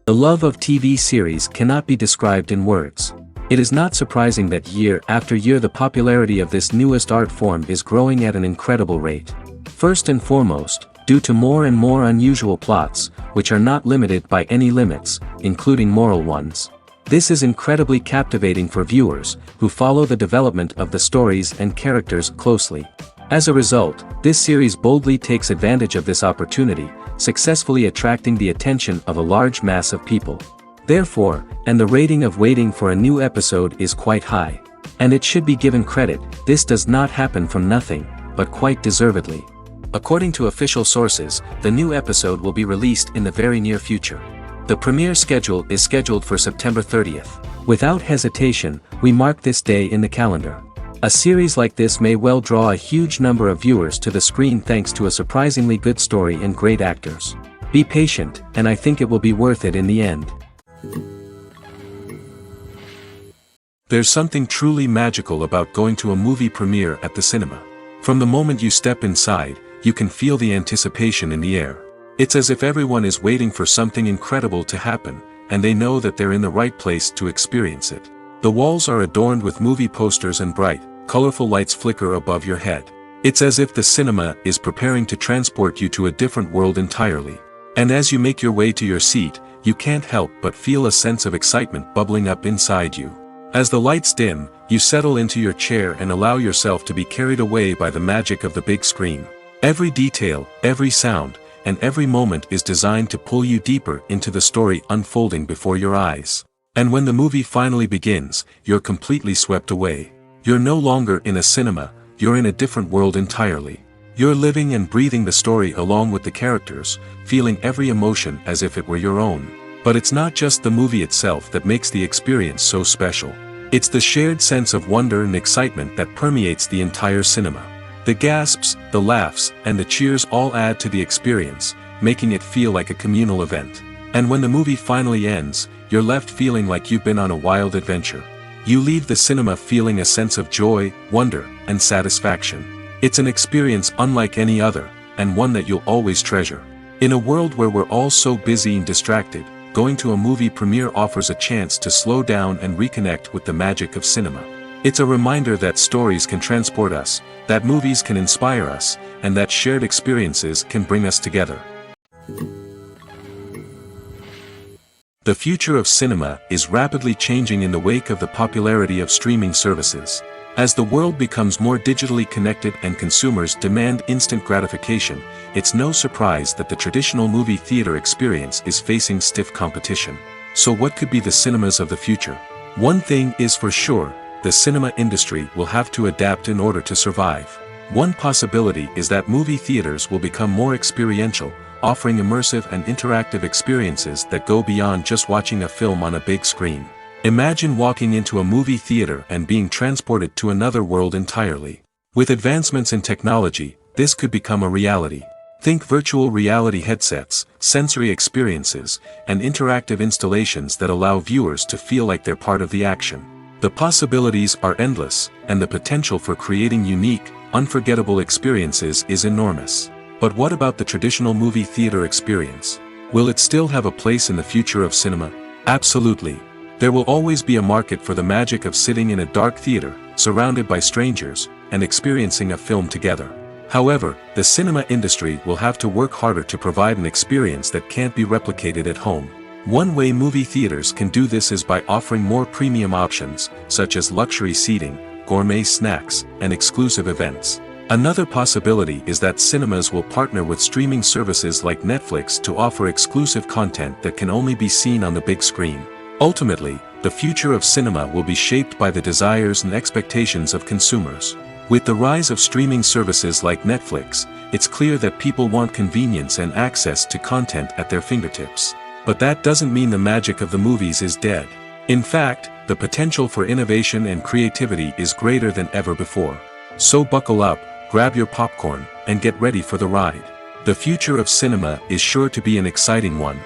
The love of TV series cannot be described in words. It is not surprising that year after year the popularity of this newest art form is growing at an incredible rate. First and foremost, due to more and more unusual plots, which are not limited by any limits, including moral ones. This is incredibly captivating for viewers, who follow the development of the stories and characters closely. As a result, this series boldly takes advantage of this opportunity, successfully attracting the attention of a large mass of people. Therefore, and the rating of waiting for a new episode is quite high. And it should be given credit, this does not happen from nothing, but quite deservedly. According to official sources, the new episode will be released in the very near future. The premiere schedule is scheduled for September 30th. Without hesitation, we mark this day in the calendar. A series like this may well draw a huge number of viewers to the screen thanks to a surprisingly good story and great actors. Be patient, and I think it will be worth it in the end. There's something truly magical about going to a movie premiere at the cinema. From the moment you step inside, you can feel the anticipation in the air. It's as if everyone is waiting for something incredible to happen, and they know that they're in the right place to experience it. The walls are adorned with movie posters and bright, colorful lights flicker above your head. It's as if the cinema is preparing to transport you to a different world entirely. And as you make your way to your seat, you can't help but feel a sense of excitement bubbling up inside you. As the lights dim, you settle into your chair and allow yourself to be carried away by the magic of the big screen. Every detail, every sound, and every moment is designed to pull you deeper into the story unfolding before your eyes. And when the movie finally begins, you're completely swept away. You're no longer in a cinema, you're in a different world entirely. You're living and breathing the story along with the characters, feeling every emotion as if it were your own. But it's not just the movie itself that makes the experience so special. It's the shared sense of wonder and excitement that permeates the entire cinema. The gasps, the laughs, and the cheers all add to the experience, making it feel like a communal event. And when the movie finally ends, you're left feeling like you've been on a wild adventure. You leave the cinema feeling a sense of joy, wonder, and satisfaction. It's an experience unlike any other, and one that you'll always treasure. In a world where we're all so busy and distracted, going to a movie premiere offers a chance to slow down and reconnect with the magic of cinema. It's a reminder that stories can transport us, that movies can inspire us, and that shared experiences can bring us together. The future of cinema is rapidly changing in the wake of the popularity of streaming services. As the world becomes more digitally connected and consumers demand instant gratification, it's no surprise that the traditional movie theater experience is facing stiff competition. So what could be the cinemas of the future? One thing is for sure, the cinema industry will have to adapt in order to survive. One possibility is that movie theaters will become more experiential, offering immersive and interactive experiences that go beyond just watching a film on a big screen. Imagine walking into a movie theater and being transported to another world entirely. With advancements in technology, this could become a reality. Think virtual reality headsets, sensory experiences, and interactive installations that allow viewers to feel like they're part of the action. The possibilities are endless, and the potential for creating unique, unforgettable experiences is enormous. But what about the traditional movie theater experience? Will it still have a place in the future of cinema? Absolutely. There will always be a market for the magic of sitting in a dark theater, surrounded by strangers, and experiencing a film together. However, the cinema industry will have to work harder to provide an experience that can't be replicated at home. One way movie theaters can do this is by offering more premium options, such as luxury seating, gourmet snacks, and exclusive events. Another possibility is that cinemas will partner with streaming services like Netflix to offer exclusive content that can only be seen on the big screen. Ultimately, the future of cinema will be shaped by the desires and expectations of consumers. With the rise of streaming services like Netflix, it's clear that people want convenience and access to content at their fingertips. But that doesn't mean the magic of the movies is dead. In fact, the potential for innovation and creativity is greater than ever before. So buckle up, grab your popcorn, and get ready for the ride. The future of cinema is sure to be an exciting one.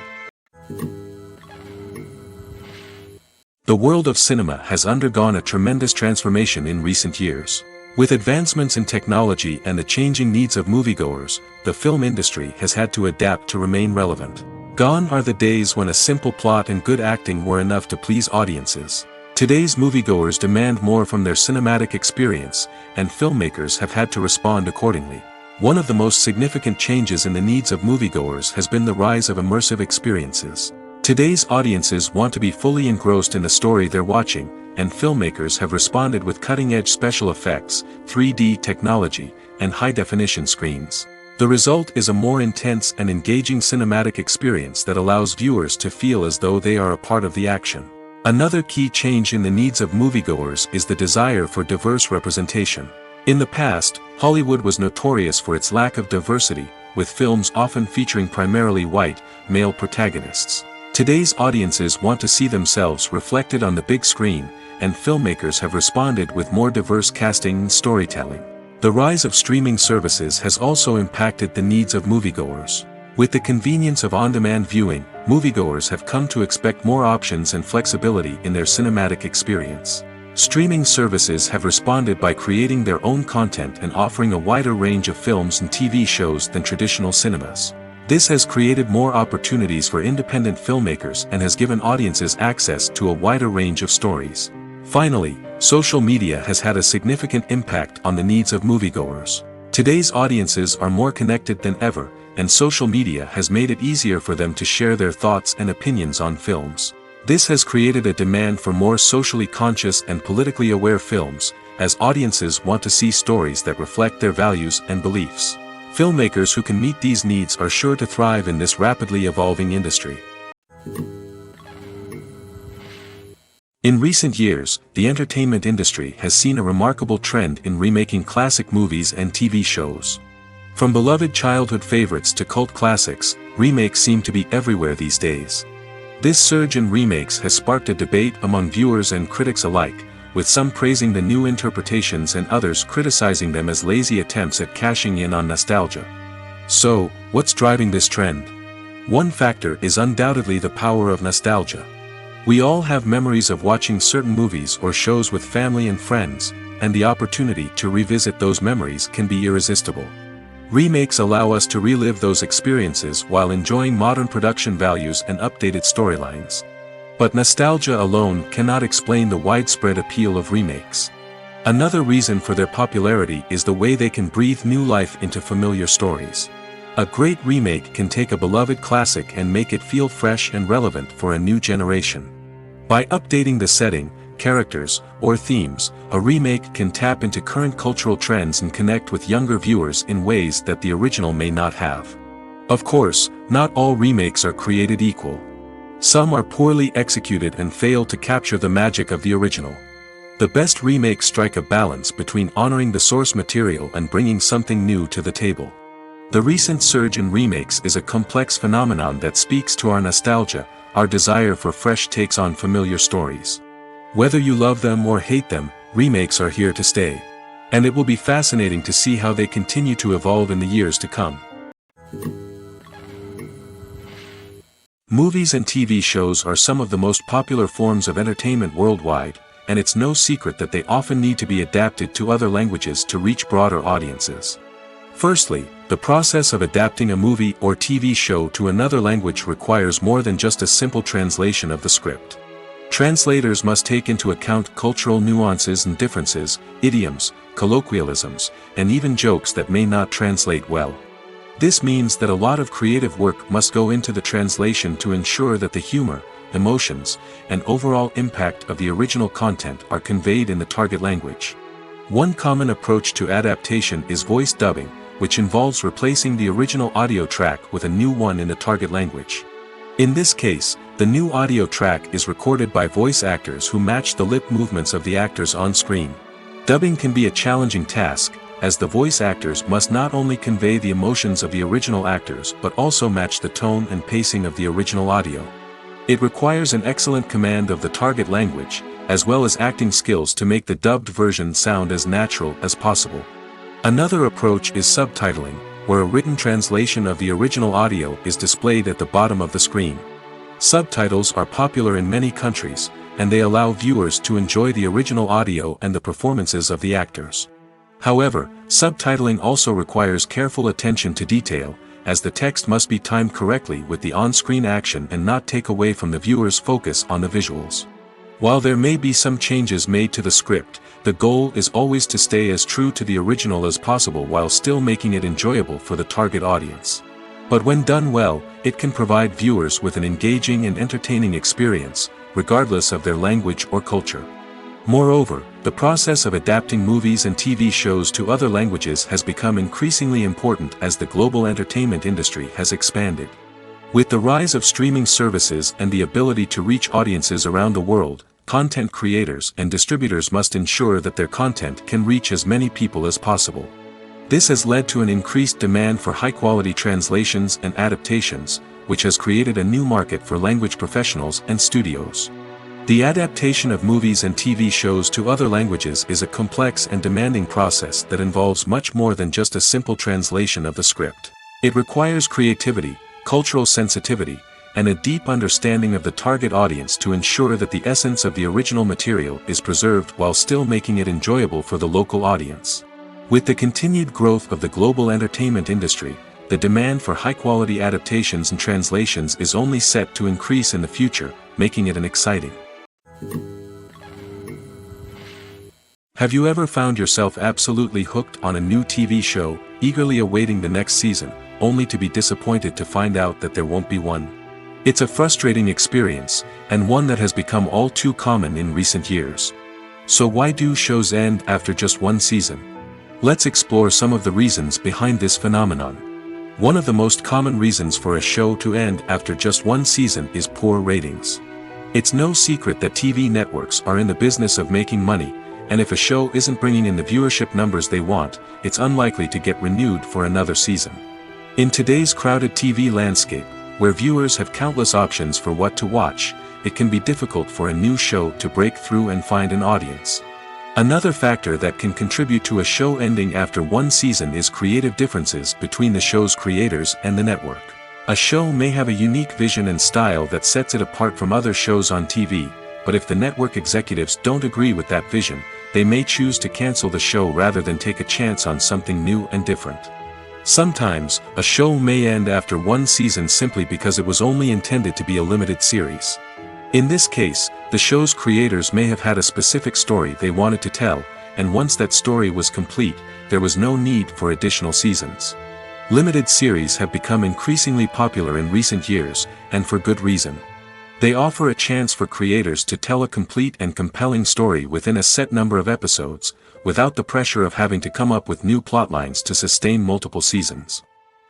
The world of cinema has undergone a tremendous transformation in recent years. With advancements in technology and the changing needs of moviegoers, the film industry has had to adapt to remain relevant. Gone are the days when a simple plot and good acting were enough to please audiences. Today's moviegoers demand more from their cinematic experience, and filmmakers have had to respond accordingly. One of the most significant changes in the needs of moviegoers has been the rise of immersive experiences. Today's audiences want to be fully engrossed in the story they're watching, and filmmakers have responded with cutting-edge special effects, 3D technology, and high-definition screens. The result is a more intense and engaging cinematic experience that allows viewers to feel as though they are a part of the action. Another key change in the needs of moviegoers is the desire for diverse representation. In the past, Hollywood was notorious for its lack of diversity, with films often featuring primarily white, male protagonists. Today's audiences want to see themselves reflected on the big screen, and filmmakers have responded with more diverse casting and storytelling. The rise of streaming services has also impacted the needs of moviegoers. With the convenience of on-demand viewing, moviegoers have come to expect more options and flexibility in their cinematic experience. Streaming services have responded by creating their own content and offering a wider range of films and TV shows than traditional cinemas. This has created more opportunities for independent filmmakers and has given audiences access to a wider range of stories. Finally, social media has had a significant impact on the needs of moviegoers. Today's audiences are more connected than ever, and social media has made it easier for them to share their thoughts and opinions on films. This has created a demand for more socially conscious and politically aware films, as audiences want to see stories that reflect their values and beliefs. Filmmakers who can meet these needs are sure to thrive in this rapidly evolving industry. In recent years, the entertainment industry has seen a remarkable trend in remaking classic movies and TV shows. From beloved childhood favorites to cult classics, remakes seem to be everywhere these days. This surge in remakes has sparked a debate among viewers and critics alike, with some praising the new interpretations and others criticizing them as lazy attempts at cashing in on nostalgia. So, what's driving this trend? One factor is undoubtedly the power of nostalgia. We all have memories of watching certain movies or shows with family and friends, and the opportunity to revisit those memories can be irresistible. Remakes allow us to relive those experiences while enjoying modern production values and updated storylines. But nostalgia alone cannot explain the widespread appeal of remakes. Another reason for their popularity is the way they can breathe new life into familiar stories. A great remake can take a beloved classic and make it feel fresh and relevant for a new generation. By updating the setting, characters, or themes, a remake can tap into current cultural trends and connect with younger viewers in ways that the original may not have. Of course, not all remakes are created equal. Some are poorly executed and fail to capture the magic of the original. The best remakes strike a balance between honoring the source material and bringing something new to the table. The recent surge in remakes is a complex phenomenon that speaks to our nostalgia, our desire for fresh takes on familiar stories. Whether you love them or hate them, remakes are here to stay. And it will be fascinating to see how they continue to evolve in the years to come. Movies and TV shows are some of the most popular forms of entertainment worldwide, and it's no secret that they often need to be adapted to other languages to reach broader audiences. Firstly, the process of adapting a movie or TV show to another language requires more than just a simple translation of the script. Translators must take into account cultural nuances and differences, idioms, colloquialisms, and even jokes that may not translate well. This means that a lot of creative work must go into the translation to ensure that the humor, emotions, and overall impact of the original content are conveyed in the target language. One common approach to adaptation is voice dubbing, which involves replacing the original audio track with a new one in the target language. In this case, the new audio track is recorded by voice actors who match the lip movements of the actors on screen. Dubbing can be a challenging task, as the voice actors must not only convey the emotions of the original actors but also match the tone and pacing of the original audio. It requires an excellent command of the target language, as well as acting skills to make the dubbed version sound as natural as possible. Another approach is subtitling, where a written translation of the original audio is displayed at the bottom of the screen. Subtitles are popular in many countries, and they allow viewers to enjoy the original audio and the performances of the actors. However, subtitling also requires careful attention to detail, as the text must be timed correctly with the on-screen action and not take away from the viewer's focus on the visuals. While there may be some changes made to the script, the goal is always to stay as true to the original as possible while still making it enjoyable for the target audience. But when done well, it can provide viewers with an engaging and entertaining experience, regardless of their language or culture. Moreover, the process of adapting movies and TV shows to other languages has become increasingly important as the global entertainment industry has expanded. With the rise of streaming services and the ability to reach audiences around the world, content creators and distributors must ensure that their content can reach as many people as possible. This has led to an increased demand for high-quality translations and adaptations, which has created a new market for language professionals and studios. The adaptation of movies and TV shows to other languages is a complex and demanding process that involves much more than just a simple translation of the script. It requires creativity, cultural sensitivity, and a deep understanding of the target audience to ensure that the essence of the original material is preserved while still making it enjoyable for the local audience. With the continued growth of the global entertainment industry, the demand for high-quality adaptations and translations is only set to increase in the future, making it an exciting. Have you ever found yourself absolutely hooked on a new TV show, eagerly awaiting the next season, only to be disappointed to find out that there won't be one? It's a frustrating experience, and one that has become all too common in recent years. So why do shows end after just one season? Let's explore some of the reasons behind this phenomenon. One of the most common reasons for a show to end after just one season is poor ratings. It's no secret that TV networks are in the business of making money, and if a show isn't bringing in the viewership numbers they want, it's unlikely to get renewed for another season. In today's crowded TV landscape, where viewers have countless options for what to watch, it can be difficult for a new show to break through and find an audience. Another factor that can contribute to a show ending after one season is creative differences between the show's creators and the network. A show may have a unique vision and style that sets it apart from other shows on TV, but if the network executives don't agree with that vision, they may choose to cancel the show rather than take a chance on something new and different. Sometimes, a show may end after one season simply because it was only intended to be a limited series. In this case, the show's creators may have had a specific story they wanted to tell, and once that story was complete, there was no need for additional seasons. Limited series have become increasingly popular in recent years, and for good reason. They offer a chance for creators to tell a complete and compelling story within a set number of episodes, without the pressure of having to come up with new plotlines to sustain multiple seasons.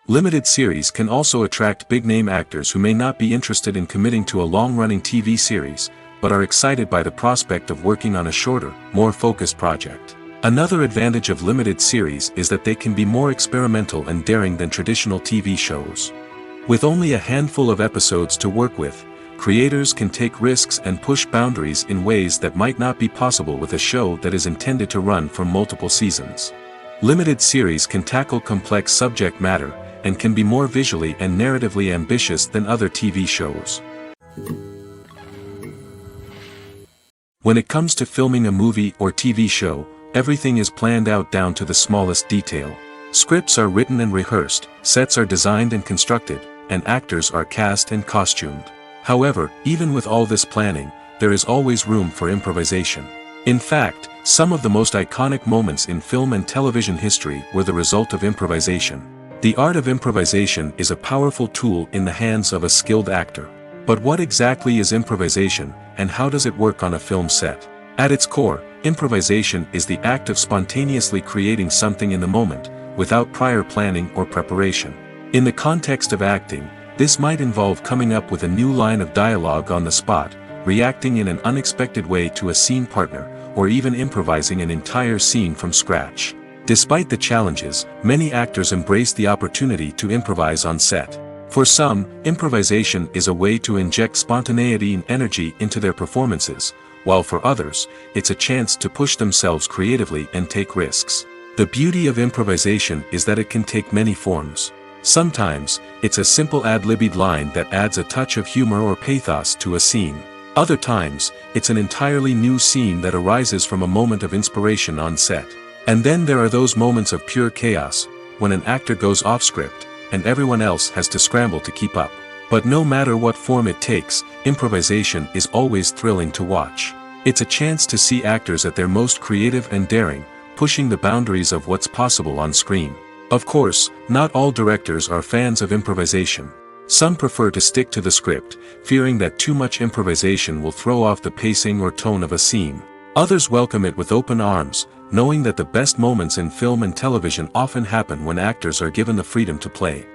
Limited series can also attract big-name actors who may not be interested in committing to a long-running TV series, but are excited by the prospect of working on a shorter, more focused project. Another advantage of limited series is that they can be more experimental and daring than traditional TV shows. With only a handful of episodes to work with, creators can take risks and push boundaries in ways that might not be possible with a show that is intended to run for multiple seasons. Limited series can tackle complex subject matter, and can be more visually and narratively ambitious than other TV shows. When it comes to filming a movie or TV show, everything is planned out down to the smallest detail. Scripts are written and rehearsed, sets are designed and constructed, and actors are cast and costumed. However, even with all this planning, there is always room for improvisation. In fact, some of the most iconic moments in film and television history were the result of improvisation. The art of improvisation is a powerful tool in the hands of a skilled actor. But what exactly is improvisation, and how does it work on a film set? At its core, improvisation is the act of spontaneously creating something in the moment, without prior planning or preparation. In the context of acting, this might involve coming up with a new line of dialogue on the spot, reacting in an unexpected way to a scene partner, or even improvising an entire scene from scratch. Despite the challenges, many actors embrace the opportunity to improvise on set. For some, improvisation is a way to inject spontaneity and energy into their performances, while for others, it's a chance to push themselves creatively and take risks. The beauty of improvisation is that it can take many forms. Sometimes, it's a simple ad-libbed line that adds a touch of humor or pathos to a scene. Other times, it's an entirely new scene that arises from a moment of inspiration on set. And then there are those moments of pure chaos, when an actor goes off script, and everyone else has to scramble to keep up. But no matter what form it takes, improvisation is always thrilling to watch. It's a chance to see actors at their most creative and daring, pushing the boundaries of what's possible on screen. Of course, not all directors are fans of improvisation. Some prefer to stick to the script, fearing that too much improvisation will throw off the pacing or tone of a scene. Others welcome it with open arms, knowing that the best moments in film and television often happen when actors are given the freedom to play.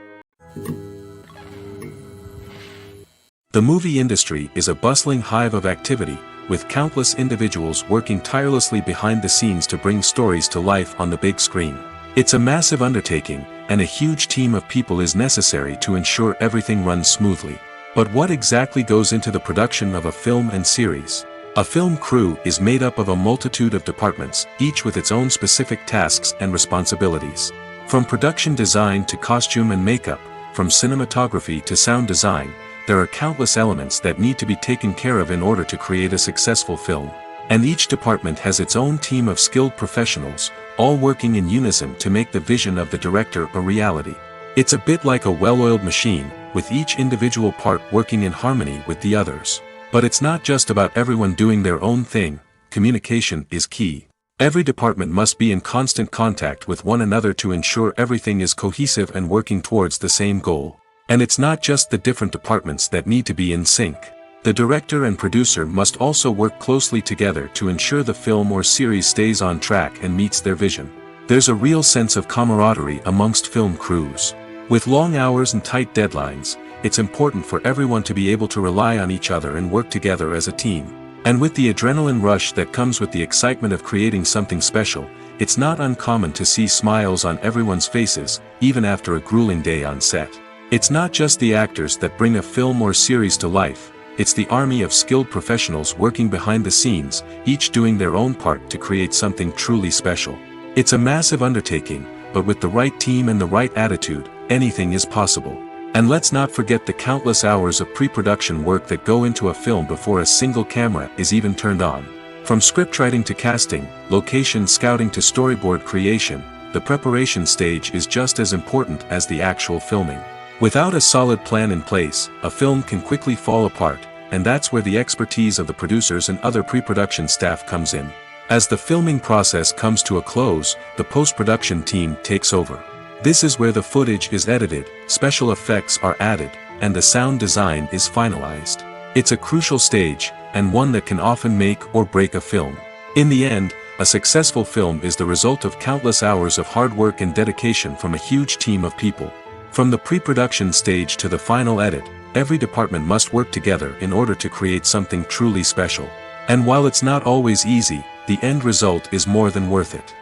The movie industry is a bustling hive of activity, with countless individuals working tirelessly behind the scenes to bring stories to life on the big screen. It's a massive undertaking, and a huge team of people is necessary to ensure everything runs smoothly. But what exactly goes into the production of a film and series? A film crew is made up of a multitude of departments, each with its own specific tasks and responsibilities. From production design to costume and makeup, from cinematography to sound design, there are countless elements that need to be taken care of in order to create a successful film. And each department has its own team of skilled professionals, all working in unison to make the vision of the director a reality. It's a bit like a well-oiled machine, with each individual part working in harmony with the others. But it's not just about everyone doing their own thing. Communication is key. Every department must be in constant contact with one another to ensure everything is cohesive and working towards the same goal. And it's not just the different departments that need to be in sync. The director and producer must also work closely together to ensure the film or series stays on track and meets their vision. There's a real sense of camaraderie amongst film crews. With long hours and tight deadlines, it's important for everyone to be able to rely on each other and work together as a team. And with the adrenaline rush that comes with the excitement of creating something special, it's not uncommon to see smiles on everyone's faces, even after a grueling day on set. It's not just the actors that bring a film or series to life. It's the army of skilled professionals working behind the scenes, each doing their own part to create something truly special. It's a massive undertaking, but with the right team and the right attitude, anything is possible. And let's not forget the countless hours of pre-production work that go into a film before a single camera is even turned on. From scriptwriting to casting, location scouting to storyboard creation, the preparation stage is just as important as the actual filming. Without a solid plan in place, a film can quickly fall apart, and that's where the expertise of the producers and other pre-production staff comes in. As the filming process comes to a close, the post-production team takes over. This is where the footage is edited, special effects are added, and the sound design is finalized. It's a crucial stage, and one that can often make or break a film. In the end, a successful film is the result of countless hours of hard work and dedication from a huge team of people. From the pre-production stage to the final edit, every department must work together in order to create something truly special. And while it's not always easy, the end result is more than worth it.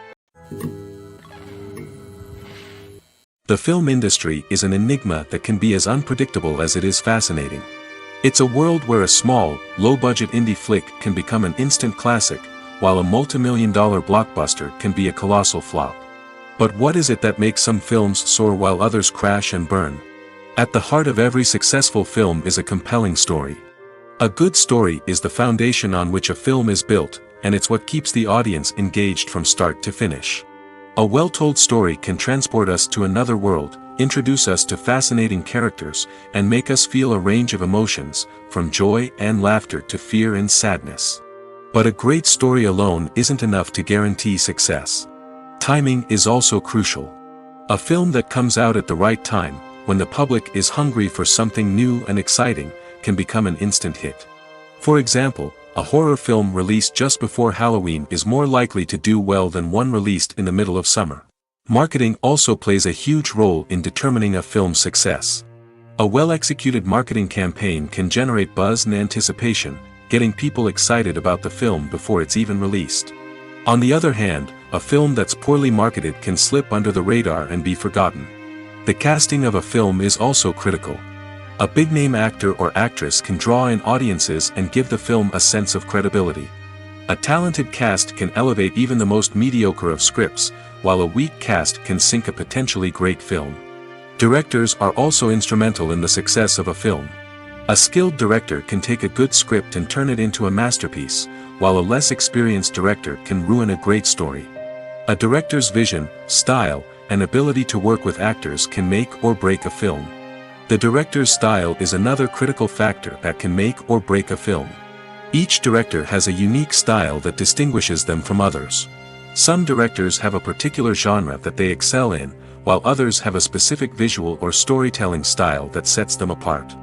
The film industry is an enigma that can be as unpredictable as it is fascinating. It's a world where a small, low-budget indie flick can become an instant classic, while a multi-million-dollar blockbuster can be a colossal flop. But what is it that makes some films soar while others crash and burn? At the heart of every successful film is a compelling story. A good story is the foundation on which a film is built, and it's what keeps the audience engaged from start to finish. A well-told story can transport us to another world, introduce us to fascinating characters, and make us feel a range of emotions, from joy and laughter to fear and sadness. But a great story alone isn't enough to guarantee success. Timing is also crucial. A film that comes out at the right time, when the public is hungry for something new and exciting, can become an instant hit. For example, a horror film released just before Halloween is more likely to do well than one released in the middle of summer. Marketing also plays a huge role in determining a film's success. A well-executed marketing campaign can generate buzz and anticipation, getting people excited about the film before it's even released. On the other hand, a film that's poorly marketed can slip under the radar and be forgotten. The casting of a film is also critical. A big-name actor or actress can draw in audiences and give the film a sense of credibility. A talented cast can elevate even the most mediocre of scripts, while a weak cast can sink a potentially great film. Directors are also instrumental in the success of a film. A skilled director can take a good script and turn it into a masterpiece, while a less experienced director can ruin a great story. A director's vision, style, and ability to work with actors can make or break a film. The director's style is another critical factor that can make or break a film. Each director has a unique style that distinguishes them from others. Some directors have a particular genre that they excel in, while others have a specific visual or storytelling style that sets them apart.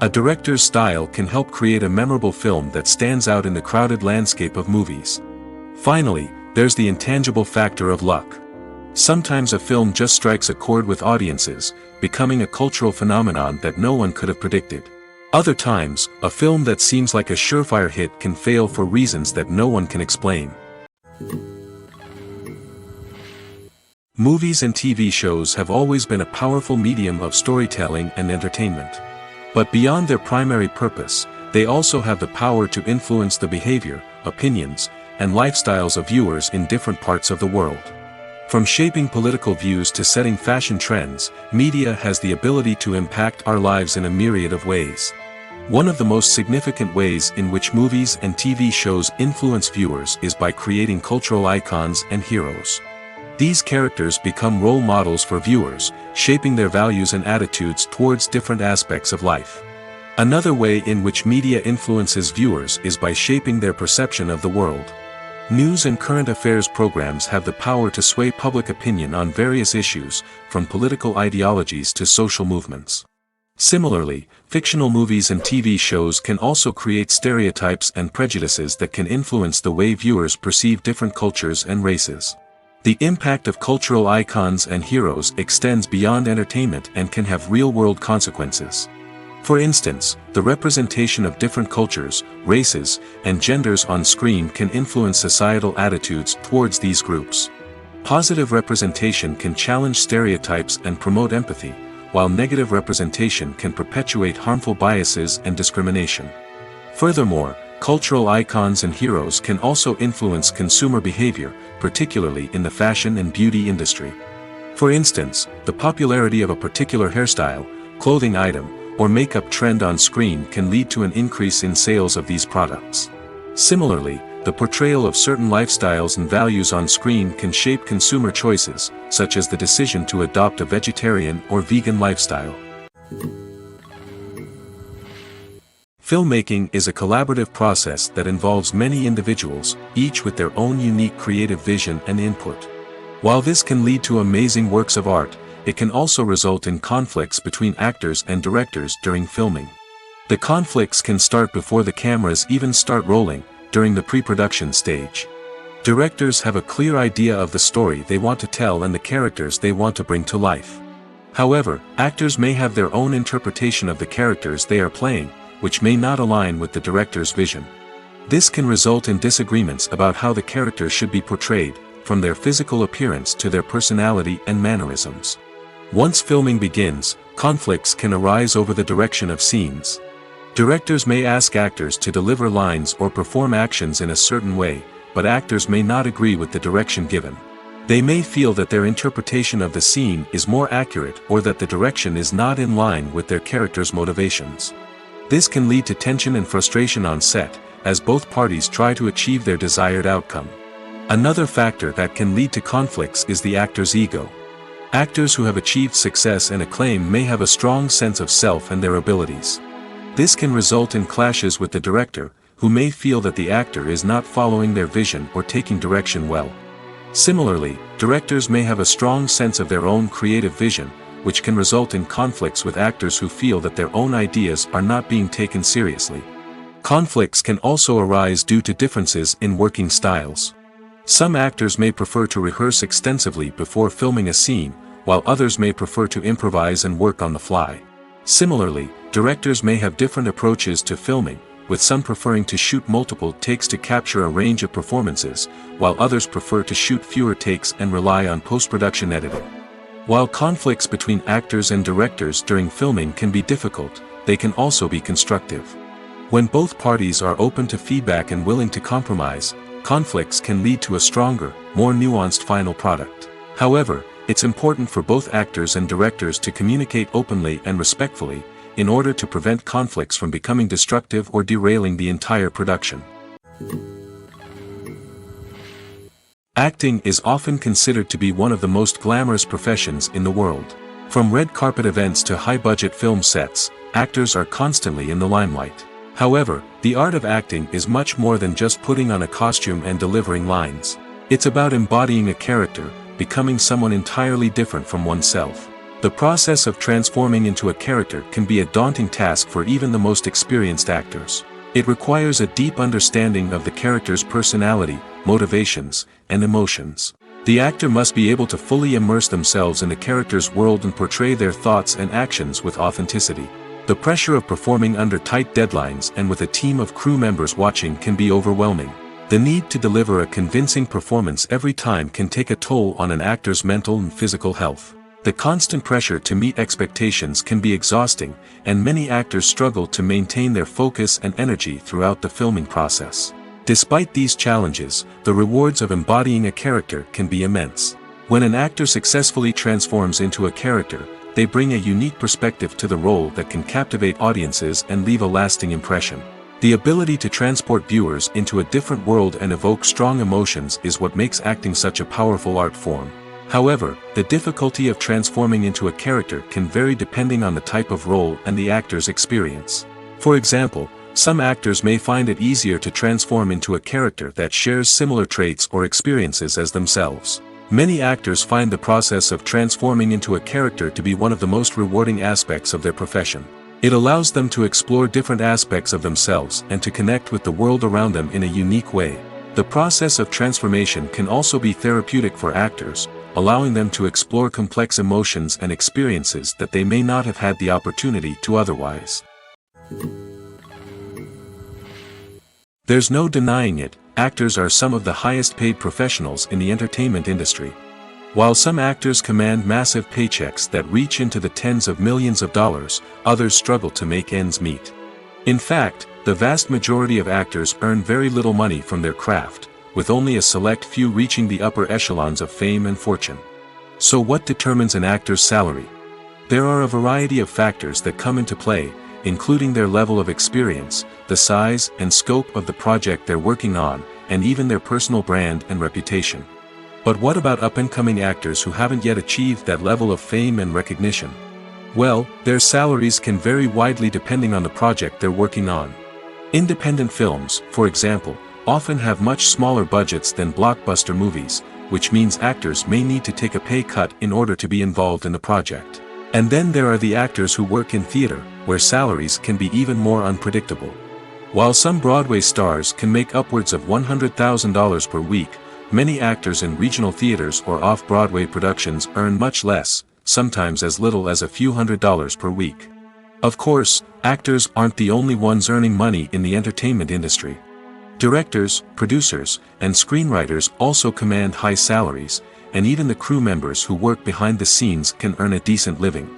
A director's style can help create a memorable film that stands out in the crowded landscape of movies. Finally, there's the intangible factor of luck. Sometimes a film just strikes a chord with audiences, becoming a cultural phenomenon that no one could have predicted. Other times, a film that seems like a surefire hit can fail for reasons that no one can explain. Movies and TV shows have always been a powerful medium of storytelling and entertainment. But beyond their primary purpose, they also have the power to influence the behavior, opinions, and lifestyles of viewers in different parts of the world. From shaping political views to setting fashion trends, media has the ability to impact our lives in a myriad of ways. One of the most significant ways in which movies and TV shows influence viewers is by creating cultural icons and heroes. These characters become role models for viewers, shaping their values and attitudes towards different aspects of life. Another way in which media influences viewers is by shaping their perception of the world. News and current affairs programs have the power to sway public opinion on various issues, from political ideologies to social movements. Similarly, fictional movies and TV shows can also create stereotypes and prejudices that can influence the way viewers perceive different cultures and races. The impact of cultural icons and heroes extends beyond entertainment and can have real-world consequences. For instance, the representation of different cultures, races, and genders on screen can influence societal attitudes towards these groups. Positive representation can challenge stereotypes and promote empathy, while negative representation can perpetuate harmful biases and discrimination. Furthermore, cultural icons and heroes can also influence consumer behavior, particularly in the fashion and beauty industry. For instance, the popularity of a particular hairstyle, clothing item, or makeup trend on screen can lead to an increase in sales of these products. Similarly, the portrayal of certain lifestyles and values on screen can shape consumer choices, such as the decision to adopt a vegetarian or vegan lifestyle. Filmmaking is a collaborative process that involves many individuals, each with their own unique creative vision and input. While this can lead to amazing works of art, it can also result in conflicts between actors and directors during filming. The conflicts can start before the cameras even start rolling, during the pre-production stage. Directors have a clear idea of the story they want to tell and the characters they want to bring to life. However, actors may have their own interpretation of the characters they are playing, which may not align with the director's vision. This can result in disagreements about how the characters should be portrayed, from their physical appearance to their personality and mannerisms. Once filming begins, conflicts can arise over the direction of scenes. Directors may ask actors to deliver lines or perform actions in a certain way, but actors may not agree with the direction given. They may feel that their interpretation of the scene is more accurate or that the direction is not in line with their character's motivations. This can lead to tension and frustration on set, as both parties try to achieve their desired outcome. Another factor that can lead to conflicts is the actor's ego. Actors who have achieved success and acclaim may have a strong sense of self and their abilities. This can result in clashes with the director, who may feel that the actor is not following their vision or taking direction well. Similarly, directors may have a strong sense of their own creative vision, which can result in conflicts with actors who feel that their own ideas are not being taken seriously. Conflicts can also arise due to differences in working styles. Some actors may prefer to rehearse extensively before filming a scene, while others may prefer to improvise and work on the fly. Similarly, directors may have different approaches to filming, with some preferring to shoot multiple takes to capture a range of performances, while others prefer to shoot fewer takes and rely on post-production editing. While conflicts between actors and directors during filming can be difficult, they can also be constructive. When both parties are open to feedback and willing to compromise, conflicts can lead to a stronger, more nuanced final product. However, it's important for both actors and directors to communicate openly and respectfully, in order to prevent conflicts from becoming destructive or derailing the entire production. Acting is often considered to be one of the most glamorous professions in the world. From red carpet events to high-budget film sets, actors are constantly in the limelight. However, the art of acting is much more than just putting on a costume and delivering lines. It's about embodying a character, becoming someone entirely different from oneself. The process of transforming into a character can be a daunting task for even the most experienced actors. It requires a deep understanding of the character's personality, motivations, and emotions. The actor must be able to fully immerse themselves in the character's world and portray their thoughts and actions with authenticity. The pressure of performing under tight deadlines and with a team of crew members watching can be overwhelming. The need to deliver a convincing performance every time can take a toll on an actor's mental and physical health. The constant pressure to meet expectations can be exhausting, and many actors struggle to maintain their focus and energy throughout the filming process. Despite these challenges, the rewards of embodying a character can be immense. When an actor successfully transforms into a character, they bring a unique perspective to the role that can captivate audiences and leave a lasting impression. The ability to transport viewers into a different world and evoke strong emotions is what makes acting such a powerful art form. However, the difficulty of transforming into a character can vary depending on the type of role and the actor's experience. For example, some actors may find it easier to transform into a character that shares similar traits or experiences as themselves. Many actors find the process of transforming into a character to be one of the most rewarding aspects of their profession. It allows them to explore different aspects of themselves and to connect with the world around them in a unique way. The process of transformation can also be therapeutic for actors, allowing them to explore complex emotions and experiences that they may not have had the opportunity to otherwise. There's no denying it, actors are some of the highest paid professionals in the entertainment industry. While some actors command massive paychecks that reach into the tens of millions of dollars, others struggle to make ends meet. In fact, the vast majority of actors earn very little money from their craft, with only a select few reaching the upper echelons of fame and fortune. So what determines an actor's salary? There are a variety of factors that come into play, including their level of experience, the size and scope of the project they're working on, and even their personal brand and reputation. But what about up-and-coming actors who haven't yet achieved that level of fame and recognition? Well, their salaries can vary widely depending on the project they're working on. Independent films, for example, often have much smaller budgets than blockbuster movies, which means actors may need to take a pay cut in order to be involved in the project. And then there are the actors who work in theater, where salaries can be even more unpredictable. While some Broadway stars can make upwards of $100,000 per week, many actors in regional theaters or off-Broadway productions earn much less, sometimes as little as a few $100s per week. Of course, actors aren't the only ones earning money in the entertainment industry. Directors, producers, and screenwriters also command high salaries, and even the crew members who work behind the scenes can earn a decent living.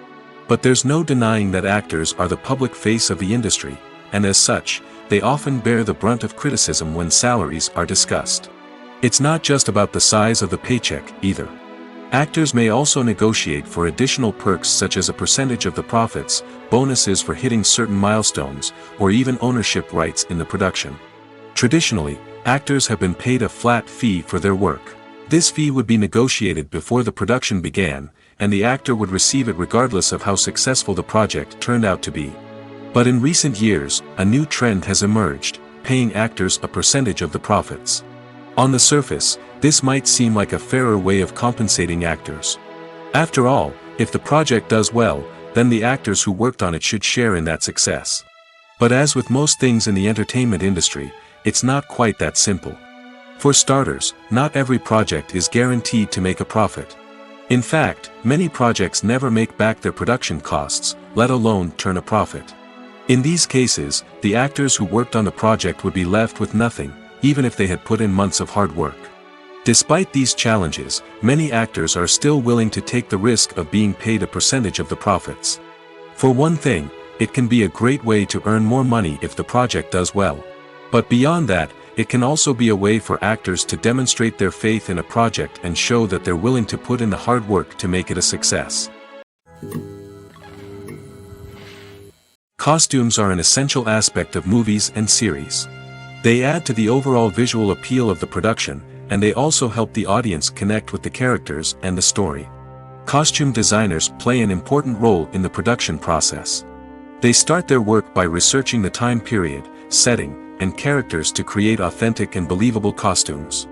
But there's no denying that actors are the public face of the industry, and as such, they often bear the brunt of criticism when salaries are discussed. It's not just about the size of the paycheck, either. Actors may also negotiate for additional perks such as a percentage of the profits, bonuses for hitting certain milestones, or even ownership rights in the production. Traditionally, actors have been paid a flat fee for their work. This fee would be negotiated before the production began, and the actor would receive it regardless of how successful the project turned out to be. But in recent years, a new trend has emerged, paying actors a percentage of the profits. On the surface, this might seem like a fairer way of compensating actors. After all, if the project does well, then the actors who worked on it should share in that success. But as with most things in the entertainment industry, it's not quite that simple. For starters, not every project is guaranteed to make a profit. In fact, many projects never make back their production costs, let alone turn a profit. In these cases, the actors who worked on the project would be left with nothing, even if they had put in months of hard work. Despite these challenges, many actors are still willing to take the risk of being paid a percentage of the profits. For one thing, it can be a great way to earn more money if the project does well. But beyond that, it can also be a way for actors to demonstrate their faith in a project and show that they're willing to put in the hard work to make it a success. Costumes are an essential aspect of movies and series. They add to the overall visual appeal of the production, and they also help the audience connect with the characters and the story. Costume designers play an important role in the production process. They start their work by researching the time period, setting, and characters to create authentic and believable costumes.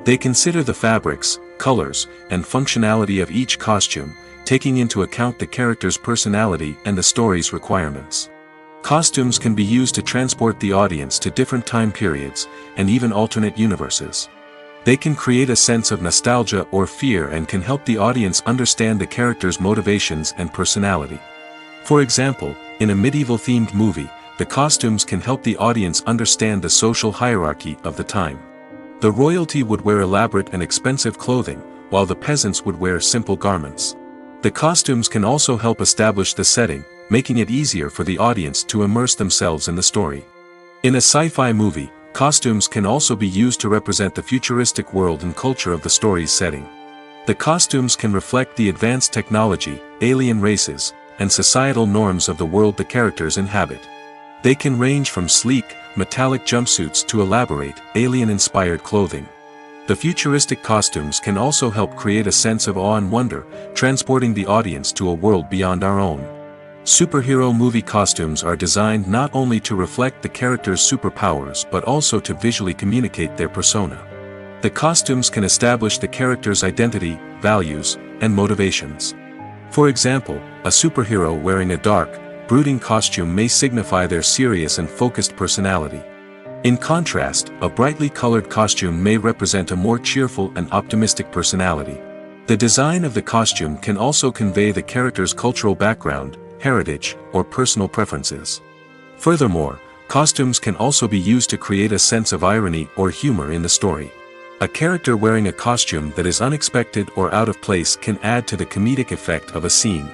They consider the fabrics, colors, and functionality of each costume, taking into account the character's personality and the story's requirements. Costumes can be used to transport the audience to different time periods, and even alternate universes. They can create a sense of nostalgia or fear and can help the audience understand the character's motivations and personality. For example, in a medieval-themed movie, the costumes can help the audience understand the social hierarchy of the time. The royalty would wear elaborate and expensive clothing, while the peasants would wear simple garments. The costumes can also help establish the setting, making it easier for the audience to immerse themselves in the story. In a sci-fi movie, costumes can also be used to represent the futuristic world and culture of the story's setting. The costumes can reflect the advanced technology, alien races, and societal norms of the world the characters inhabit. They can range from sleek, metallic jumpsuits to elaborate, alien-inspired clothing. The futuristic costumes can also help create a sense of awe and wonder, transporting the audience to a world beyond our own. Superhero movie costumes are designed not only to reflect the character's superpowers but also to visually communicate their persona. The costumes can establish the character's identity, values, and motivations. For example, a superhero wearing a dark, brooding costume may signify their serious and focused personality. In contrast, a brightly colored costume may represent a more cheerful and optimistic personality. The design of the costume can also convey the character's cultural background, heritage, or personal preferences. Furthermore, costumes can also be used to create a sense of irony or humor in the story. A character wearing a costume that is unexpected or out of place can add to the comedic effect of a scene.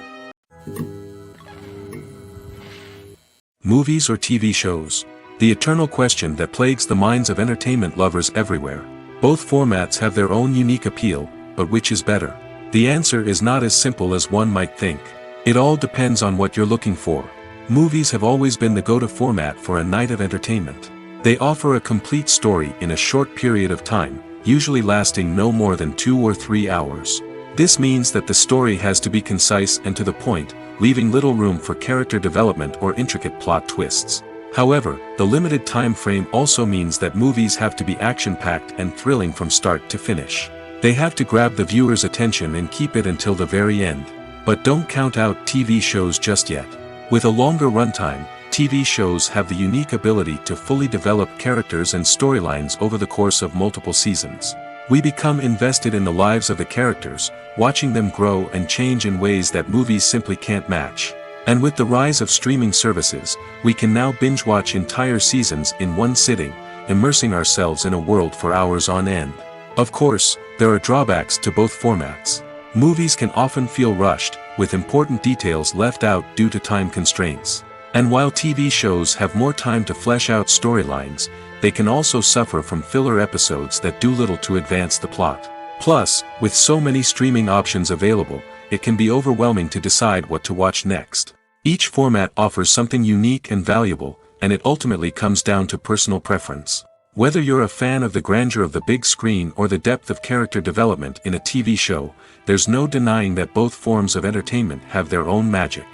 Movies or TV shows? The eternal question that plagues the minds of entertainment lovers everywhere. Both formats have their own unique appeal, but which is better? The answer is not as simple as one might think. It all depends on what you're looking for. Movies have always been the go-to format for a night of entertainment. They offer a complete story in a short period of time, usually lasting no more than 2 or 3 hours. This means that the story has to be concise and to the point, leaving little room for character development or intricate plot twists. However, the limited time frame also means that movies have to be action-packed and thrilling from start to finish. They have to grab the viewer's attention and keep it until the very end. But don't count out TV shows just yet. With a longer runtime, TV shows have the unique ability to fully develop characters and storylines over the course of multiple seasons. We become invested in the lives of the characters, watching them grow and change in ways that movies simply can't match. And with the rise of streaming services, we can now binge-watch entire seasons in one sitting, immersing ourselves in a world for hours on end. Of course, there are drawbacks to both formats. Movies can often feel rushed, with important details left out due to time constraints. And while TV shows have more time to flesh out storylines, they can also suffer from filler episodes that do little to advance the plot. Plus, with so many streaming options available, it can be overwhelming to decide what to watch next. Each format offers something unique and valuable, and it ultimately comes down to personal preference. Whether you're a fan of the grandeur of the big screen or the depth of character development in a TV show, there's no denying that both forms of entertainment have their own magic.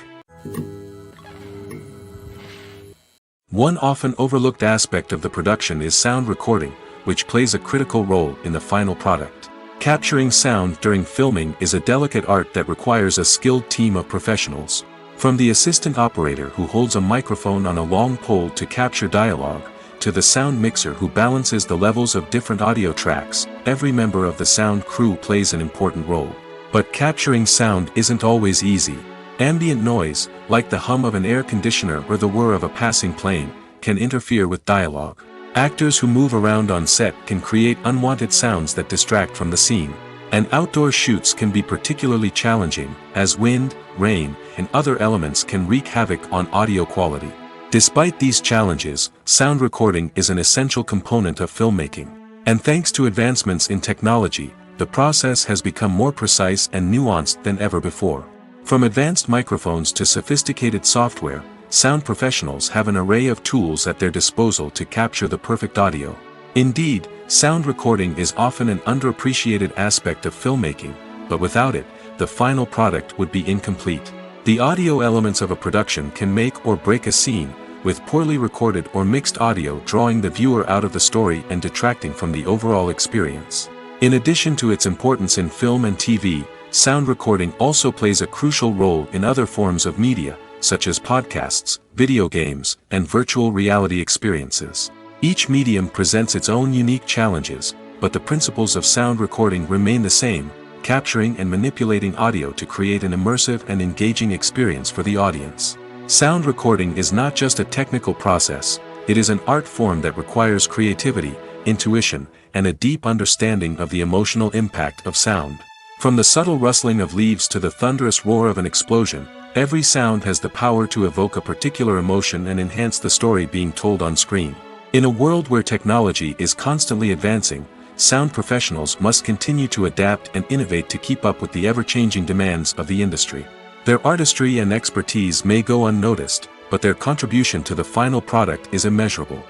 One often overlooked aspect of the production is sound recording, which plays a critical role in the final product. Capturing sound during filming is a delicate art that requires a skilled team of professionals. From the assistant operator who holds a microphone on a long pole to capture dialogue, to the sound mixer who balances the levels of different audio tracks, every member of the sound crew plays an important role. But capturing sound isn't always easy. Ambient noise, like the hum of an air conditioner or the whir of a passing plane, can interfere with dialogue. Actors who move around on set can create unwanted sounds that distract from the scene. And outdoor shoots can be particularly challenging, as wind, rain, and other elements can wreak havoc on audio quality. Despite these challenges, sound recording is an essential component of filmmaking. And thanks to advancements in technology, the process has become more precise and nuanced than ever before. From advanced microphones to sophisticated software, sound professionals have an array of tools at their disposal to capture the perfect audio. Indeed, sound recording is often an underappreciated aspect of filmmaking, but without it, the final product would be incomplete. The audio elements of a production can make or break a scene, with poorly recorded or mixed audio drawing the viewer out of the story and detracting from the overall experience. In addition to its importance in film and TV, sound recording also plays a crucial role in other forms of media, such as podcasts, video games, and virtual reality experiences. Each medium presents its own unique challenges, but the principles of sound recording remain the same, capturing and manipulating audio to create an immersive and engaging experience for the audience. Sound recording is not just a technical process, it is an art form that requires creativity, intuition, and a deep understanding of the emotional impact of sound. From the subtle rustling of leaves to the thunderous roar of an explosion, every sound has the power to evoke a particular emotion and enhance the story being told on screen. In a world where technology is constantly advancing, sound professionals must continue to adapt and innovate to keep up with the ever-changing demands of the industry. Their artistry and expertise may go unnoticed, but their contribution to the final product is immeasurable.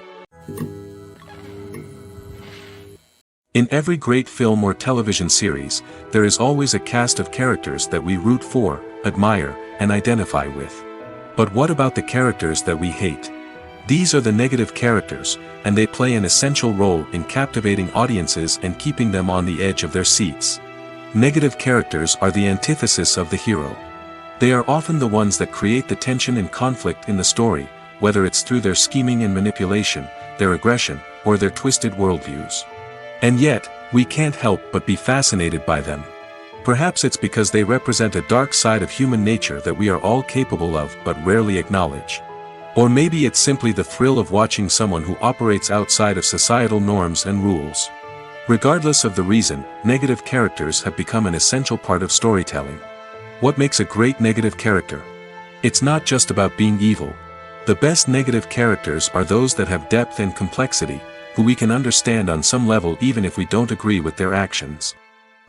In every great film or television series, there is always a cast of characters that we root for, admire, and identify with. But what about the characters that we hate? These are the negative characters, and they play an essential role in captivating audiences and keeping them on the edge of their seats. Negative characters are the antithesis of the hero. They are often the ones that create the tension and conflict in the story, whether it's through their scheming and manipulation, their aggression, or their twisted worldviews. And yet, we can't help but be fascinated by them. Perhaps it's because they represent a dark side of human nature that we are all capable of but rarely acknowledge. Or maybe it's simply the thrill of watching someone who operates outside of societal norms and rules. Regardless of the reason, negative characters have become an essential part of storytelling. What makes a great negative character? It's not just about being evil. The best negative characters are those that have depth and complexity, who we can understand on some level even if we don't agree with their actions.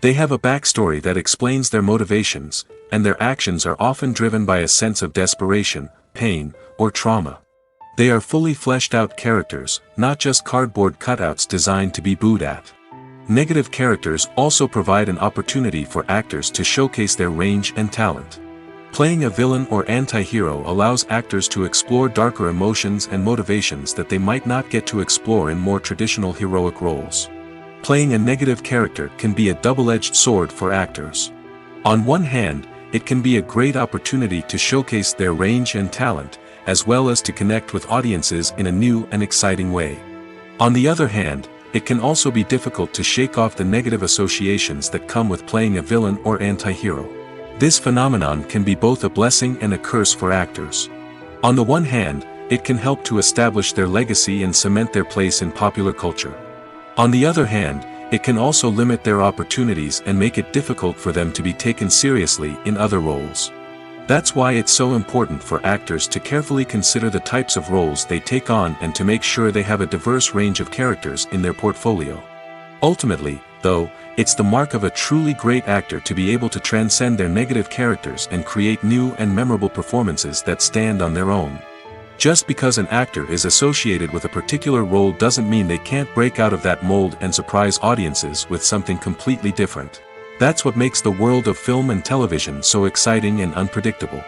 They have a backstory that explains their motivations, and their actions are often driven by a sense of desperation, pain, or trauma. They are fully fleshed out characters, not just cardboard cutouts designed to be booed at. Negative characters also provide an opportunity for actors to showcase their range and talent. Playing a villain or anti-hero allows actors to explore darker emotions and motivations that they might not get to explore in more traditional heroic roles. Playing a negative character can be a double-edged sword for actors. On one hand, it can be a great opportunity to showcase their range and talent, as well as to connect with audiences in a new and exciting way. On the other hand, it can also be difficult to shake off the negative associations that come with playing a villain or anti-hero. This phenomenon can be both a blessing and a curse for actors. On the one hand, it can help to establish their legacy and cement their place in popular culture. On the other hand, it can also limit their opportunities and make it difficult for them to be taken seriously in other roles. That's why it's so important for actors to carefully consider the types of roles they take on and to make sure they have a diverse range of characters in their portfolio. Ultimately, though, it's the mark of a truly great actor to be able to transcend their negative characters and create new and memorable performances that stand on their own. Just because an actor is associated with a particular role doesn't mean they can't break out of that mold and surprise audiences with something completely different. That's what makes the world of film and television so exciting and unpredictable.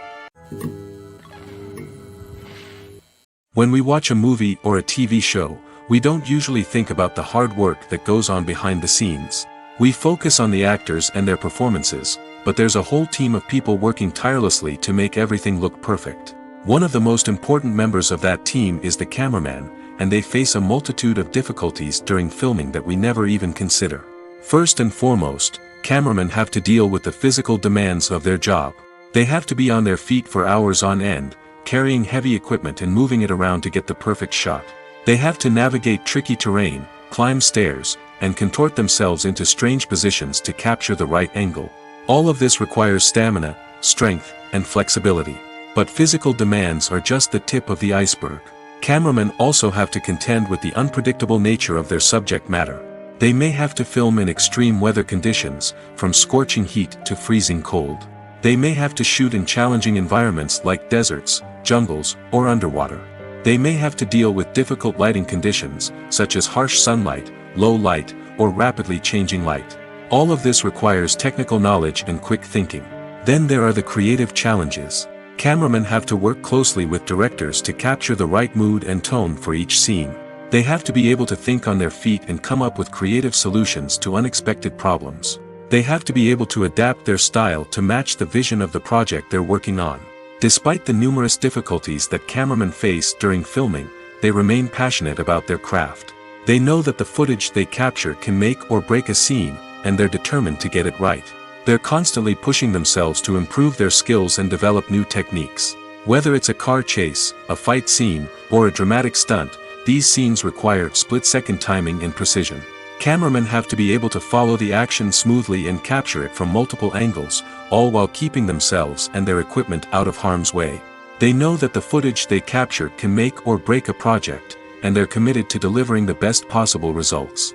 When we watch a movie or a TV show, we don't usually think about the hard work that goes on behind the scenes. We focus on the actors and their performances, but there's a whole team of people working tirelessly to make everything look perfect. One of the most important members of that team is the cameraman, and they face a multitude of difficulties during filming that we never even consider. First and foremost, cameramen have to deal with the physical demands of their job. They have to be on their feet for hours on end, carrying heavy equipment and moving it around to get the perfect shot. They have to navigate tricky terrain, climb stairs, and contort themselves into strange positions to capture the right angle. All of this requires stamina, strength, and flexibility. But physical demands are just the tip of the iceberg. Cameramen also have to contend with the unpredictable nature of their subject matter. They may have to film in extreme weather conditions, from scorching heat to freezing cold. They may have to shoot in challenging environments like deserts, jungles, or underwater. They may have to deal with difficult lighting conditions, such as harsh sunlight, low light, or rapidly changing light. All of this requires technical knowledge and quick thinking. Then there are the creative challenges. Cameramen have to work closely with directors to capture the right mood and tone for each scene. They have to be able to think on their feet and come up with creative solutions to unexpected problems. They have to be able to adapt their style to match the vision of the project they're working on. Despite the numerous difficulties that cameramen face during filming, they remain passionate about their craft. They know that the footage they capture can make or break a scene, and they're determined to get it right. They're constantly pushing themselves to improve their skills and develop new techniques. Whether it's a car chase, a fight scene, or a dramatic stunt, these scenes require split-second timing and precision. Cameramen have to be able to follow the action smoothly and capture it from multiple angles, all while keeping themselves and their equipment out of harm's way. They know that the footage they capture can make or break a project, and they're committed to delivering the best possible results.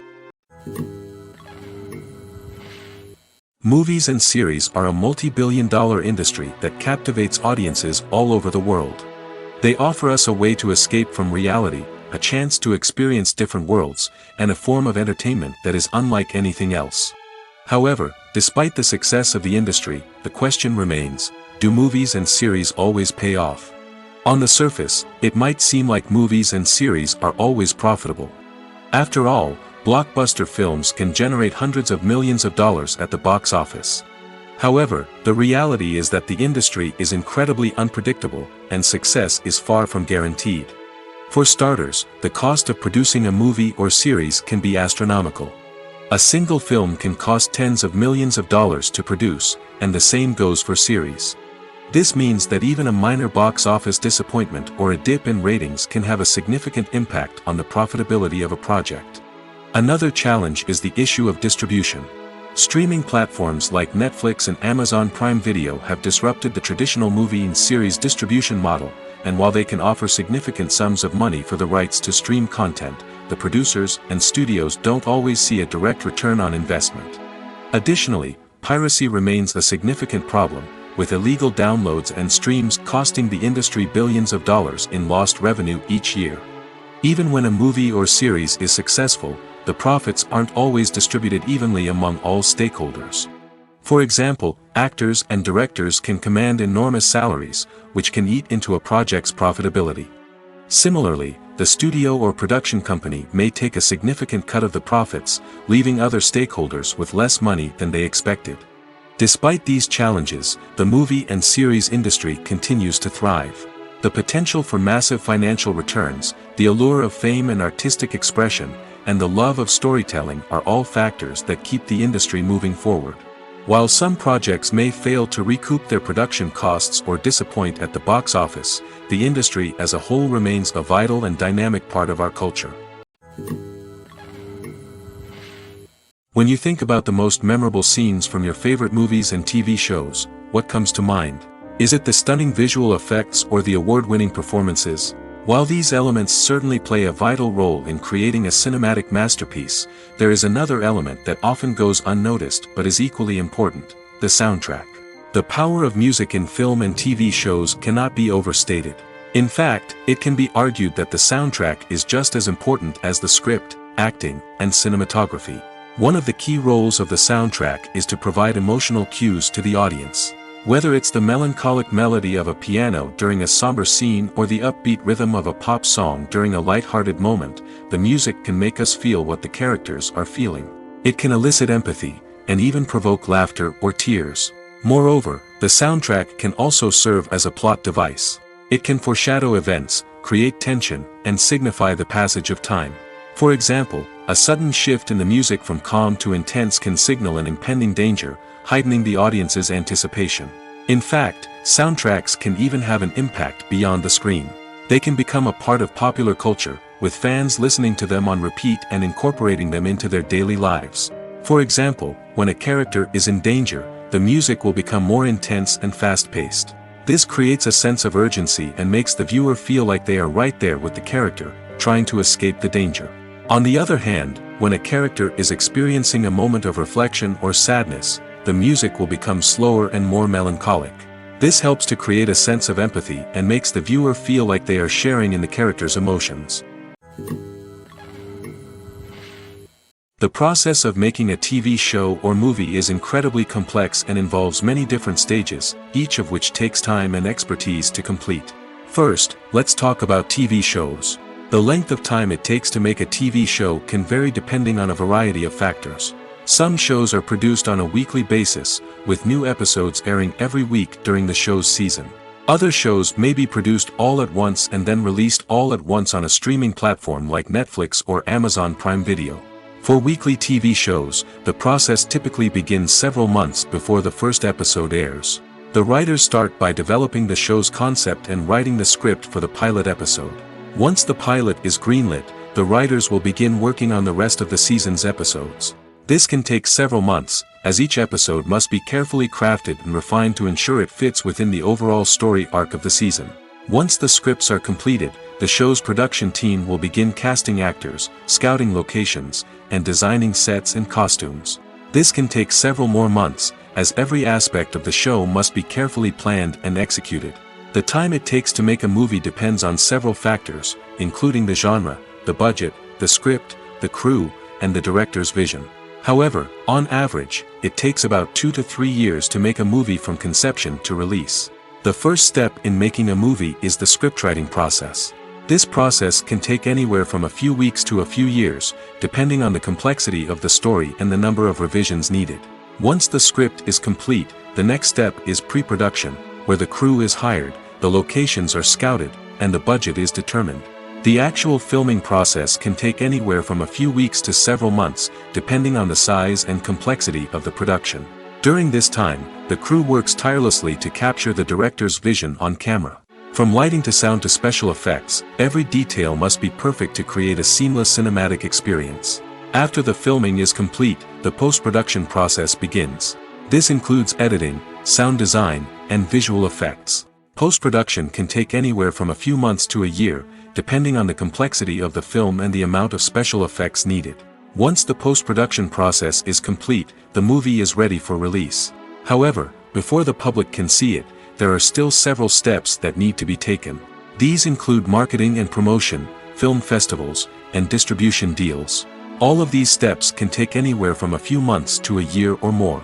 Movies and series are a multi-billion-dollar industry that captivates audiences all over the world. They offer us a way to escape from reality, a chance to experience different worlds, and a form of entertainment that is unlike anything else. However, despite the success of the industry, the question remains, do movies and series always pay off? On the surface, it might seem like movies and series are always profitable. After all, blockbuster films can generate hundreds of millions of dollars at the box office. However, the reality is that the industry is incredibly unpredictable, and success is far from guaranteed. For starters, the cost of producing a movie or series can be astronomical. A single film can cost tens of millions of dollars to produce, and the same goes for series. This means that even a minor box office disappointment or a dip in ratings can have a significant impact on the profitability of a project. Another challenge is the issue of distribution. Streaming platforms like Netflix and Amazon Prime Video have disrupted the traditional movie and series distribution model, and while they can offer significant sums of money for the rights to stream content, the producers and studios don't always see a direct return on investment. Additionally, piracy remains a significant problem, with illegal downloads and streams costing the industry billions of dollars in lost revenue each year. Even when a movie or series is successful, the profits aren't always distributed evenly among all stakeholders. For example, actors and directors can command enormous salaries, which can eat into a project's profitability. Similarly, the studio or production company may take a significant cut of the profits, leaving other stakeholders with less money than they expected. Despite these challenges, the movie and series industry continues to thrive. The potential for massive financial returns, the allure of fame and artistic expression, and the love of storytelling are all factors that keep the industry moving forward. While some projects may fail to recoup their production costs or disappoint at the box office, the industry as a whole remains a vital and dynamic part of our culture. When you think about the most memorable scenes from your favorite movies and TV shows, what comes to mind? Is it the stunning visual effects or the award-winning performances? While these elements certainly play a vital role in creating a cinematic masterpiece, there is another element that often goes unnoticed but is equally important: the soundtrack. The power of music in film and TV shows cannot be overstated. In fact, it can be argued that the soundtrack is just as important as the script, acting, and cinematography. One of the key roles of the soundtrack is to provide emotional cues to the audience. Whether it's the melancholic melody of a piano during a somber scene or the upbeat rhythm of a pop song during a light-hearted moment, the music can make us feel what the characters are feeling. It can elicit empathy, and even provoke laughter or tears. Moreover, the soundtrack can also serve as a plot device. It can foreshadow events, create tension, and signify the passage of time. For example, a sudden shift in the music from calm to intense can signal an impending danger, heightening the audience's anticipation. In fact, soundtracks can even have an impact beyond the screen. They can become a part of popular culture, with fans listening to them on repeat and incorporating them into their daily lives. For example, when a character is in danger, the music will become more intense and fast-paced. This creates a sense of urgency and makes the viewer feel like they are right there with the character, trying to escape the danger. On the other hand, when a character is experiencing a moment of reflection or sadness, the music will become slower and more melancholic. This helps to create a sense of empathy and makes the viewer feel like they are sharing in the character's emotions. The process of making a TV show or movie is incredibly complex and involves many different stages, each of which takes time and expertise to complete. First, let's talk about TV shows. The length of time it takes to make a TV show can vary depending on a variety of factors. Some shows are produced on a weekly basis, with new episodes airing every week during the show's season. Other shows may be produced all at once and then released all at once on a streaming platform like Netflix or Amazon Prime Video. For weekly TV shows, the process typically begins several months before the first episode airs. The writers start by developing the show's concept and writing the script for the pilot episode. Once the pilot is greenlit, the writers will begin working on the rest of the season's episodes. This can take several months, as each episode must be carefully crafted and refined to ensure it fits within the overall story arc of the season. Once the scripts are completed, the show's production team will begin casting actors, scouting locations, and designing sets and costumes. This can take several more months, as every aspect of the show must be carefully planned and executed. The time it takes to make a movie depends on several factors, including the genre, the budget, the script, the crew, and the director's vision. However, on average, it takes about 2 to 3 years to make a movie from conception to release. The first step in making a movie is the scriptwriting process. This process can take anywhere from a few weeks to a few years, depending on the complexity of the story and the number of revisions needed. Once the script is complete, the next step is pre-production, where the crew is hired, the locations are scouted, and the budget is determined. The actual filming process can take anywhere from a few weeks to several months, depending on the size and complexity of the production. During this time, the crew works tirelessly to capture the director's vision on camera. From lighting to sound to special effects, every detail must be perfect to create a seamless cinematic experience. After the filming is complete, the post-production process begins. This includes editing, sound design, and visual effects. Post-production can take anywhere from a few months to a year, depending on the complexity of the film and the amount of special effects needed. Once the post-production process is complete, the movie is ready for release. However, before the public can see it, there are still several steps that need to be taken. These include marketing and promotion, film festivals, and distribution deals. All of these steps can take anywhere from a few months to a year or more.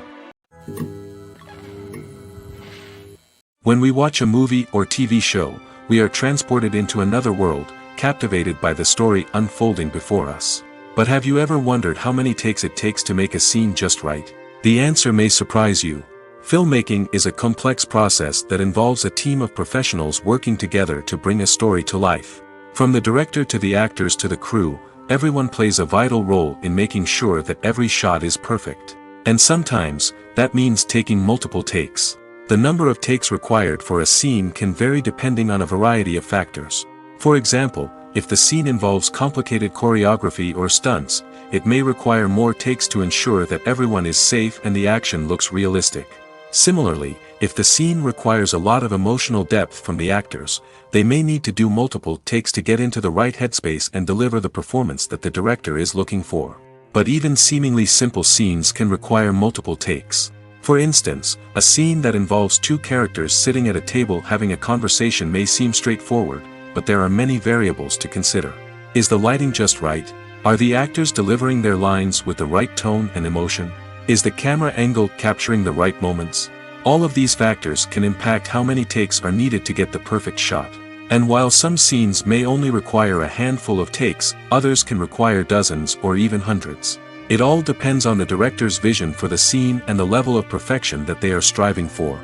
When we watch a movie or TV show, we are transported into another world, captivated by the story unfolding before us. But have you ever wondered how many takes it takes to make a scene just right? The answer may surprise you. Filmmaking is a complex process that involves a team of professionals working together to bring a story to life. From the director to the actors to the crew, everyone plays a vital role in making sure that every shot is perfect. And sometimes, that means taking multiple takes. The number of takes required for a scene can vary depending on a variety of factors. For example, if the scene involves complicated choreography or stunts, it may require more takes to ensure that everyone is safe and the action looks realistic. Similarly, if the scene requires a lot of emotional depth from the actors, they may need to do multiple takes to get into the right headspace and deliver the performance that the director is looking for. But even seemingly simple scenes can require multiple takes. For instance, a scene that involves two characters sitting at a table having a conversation may seem straightforward, but there are many variables to consider. Is the lighting just right? Are the actors delivering their lines with the right tone and emotion? Is the camera angle capturing the right moments? All of these factors can impact how many takes are needed to get the perfect shot. And while some scenes may only require a handful of takes, others can require dozens or even hundreds. It all depends on the director's vision for the scene and the level of perfection that they are striving for.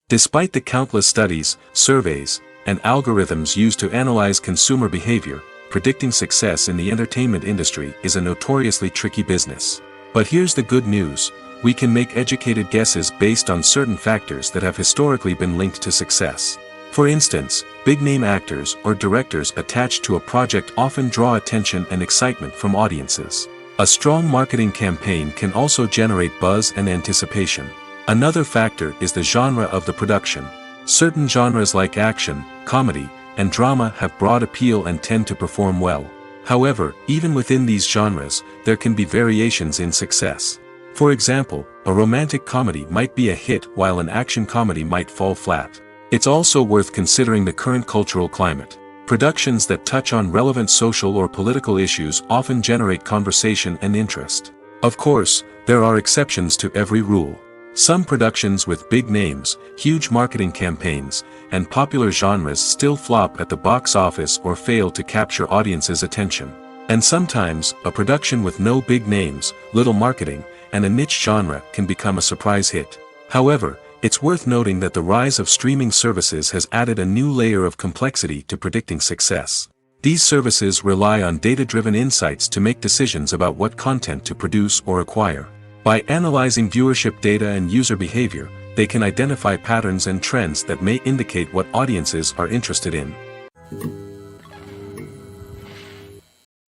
Despite the countless studies, surveys, and algorithms used to analyze consumer behavior, predicting success in the entertainment industry is a notoriously tricky business. But here's the good news: we can make educated guesses based on certain factors that have historically been linked to success. For instance, big-name actors or directors attached to a project often draw attention and excitement from audiences. A strong marketing campaign can also generate buzz and anticipation. Another factor is the genre of the production. Certain genres like action, comedy, and drama have broad appeal and tend to perform well. However, even within these genres, there can be variations in success. For example, a romantic comedy might be a hit while an action comedy might fall flat. It's also worth considering the current cultural climate. Productions that touch on relevant social or political issues often generate conversation and interest. Of course, there are exceptions to every rule. Some productions with big names, huge marketing campaigns, and popular genres still flop at the box office or fail to capture audiences' attention. And sometimes, a production with no big names, little marketing, and a niche genre can become a surprise hit. However, it's worth noting that the rise of streaming services has added a new layer of complexity to predicting success. These services rely on data-driven insights to make decisions about what content to produce or acquire. By analyzing viewership data and user behavior, they can identify patterns and trends that may indicate what audiences are interested in.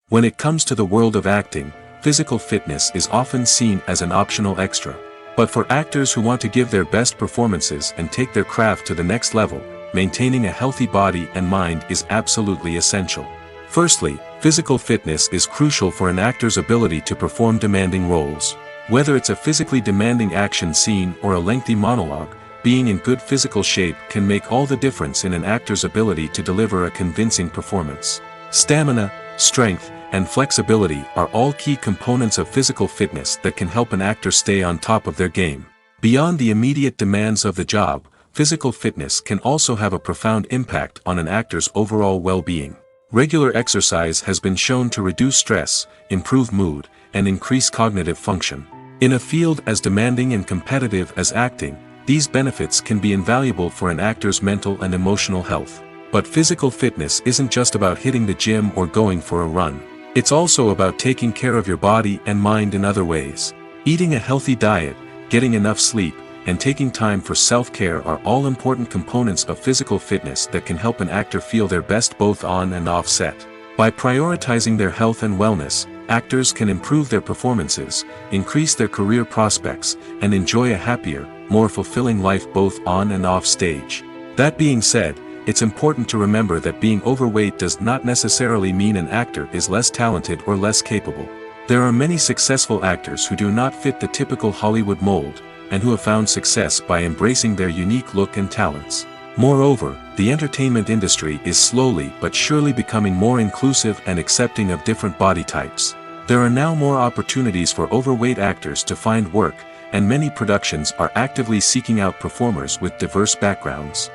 When it comes to the world of acting, physical fitness is often seen as an optional extra. But for actors who want to give their best performances and take their craft to the next level, maintaining a healthy body and mind is absolutely essential. Firstly, physical fitness is crucial for an actor's ability to perform demanding roles. Whether it's a physically demanding action scene or a lengthy monologue, being in good physical shape can make all the difference in an actor's ability to deliver a convincing performance. Stamina, strength, and flexibility are all key components of physical fitness that can help an actor stay on top of their game. Beyond the immediate demands of the job, physical fitness can also have a profound impact on an actor's overall well-being. Regular exercise has been shown to reduce stress, improve mood, and increase cognitive function. In a field as demanding and competitive as acting, these benefits can be invaluable for an actor's mental and emotional health. But physical fitness isn't just about hitting the gym or going for a run. It's also about taking care of your body and mind in other ways. Eating a healthy diet, getting enough sleep, and taking time for self-care are all important components of physical fitness that can help an actor feel their best both on and off set. By prioritizing their health and wellness, actors can improve their performances, increase their career prospects, and enjoy a happier, more fulfilling life both on and off stage. That being said, it's important to remember that being overweight does not necessarily mean an actor is less talented or less capable. There are many successful actors who do not fit the typical Hollywood mold, and who have found success by embracing their unique look and talents. Moreover, the entertainment industry is slowly but surely becoming more inclusive and accepting of different body types. There are now more opportunities for overweight actors to find work, and many productions are actively seeking out performers with diverse backgrounds.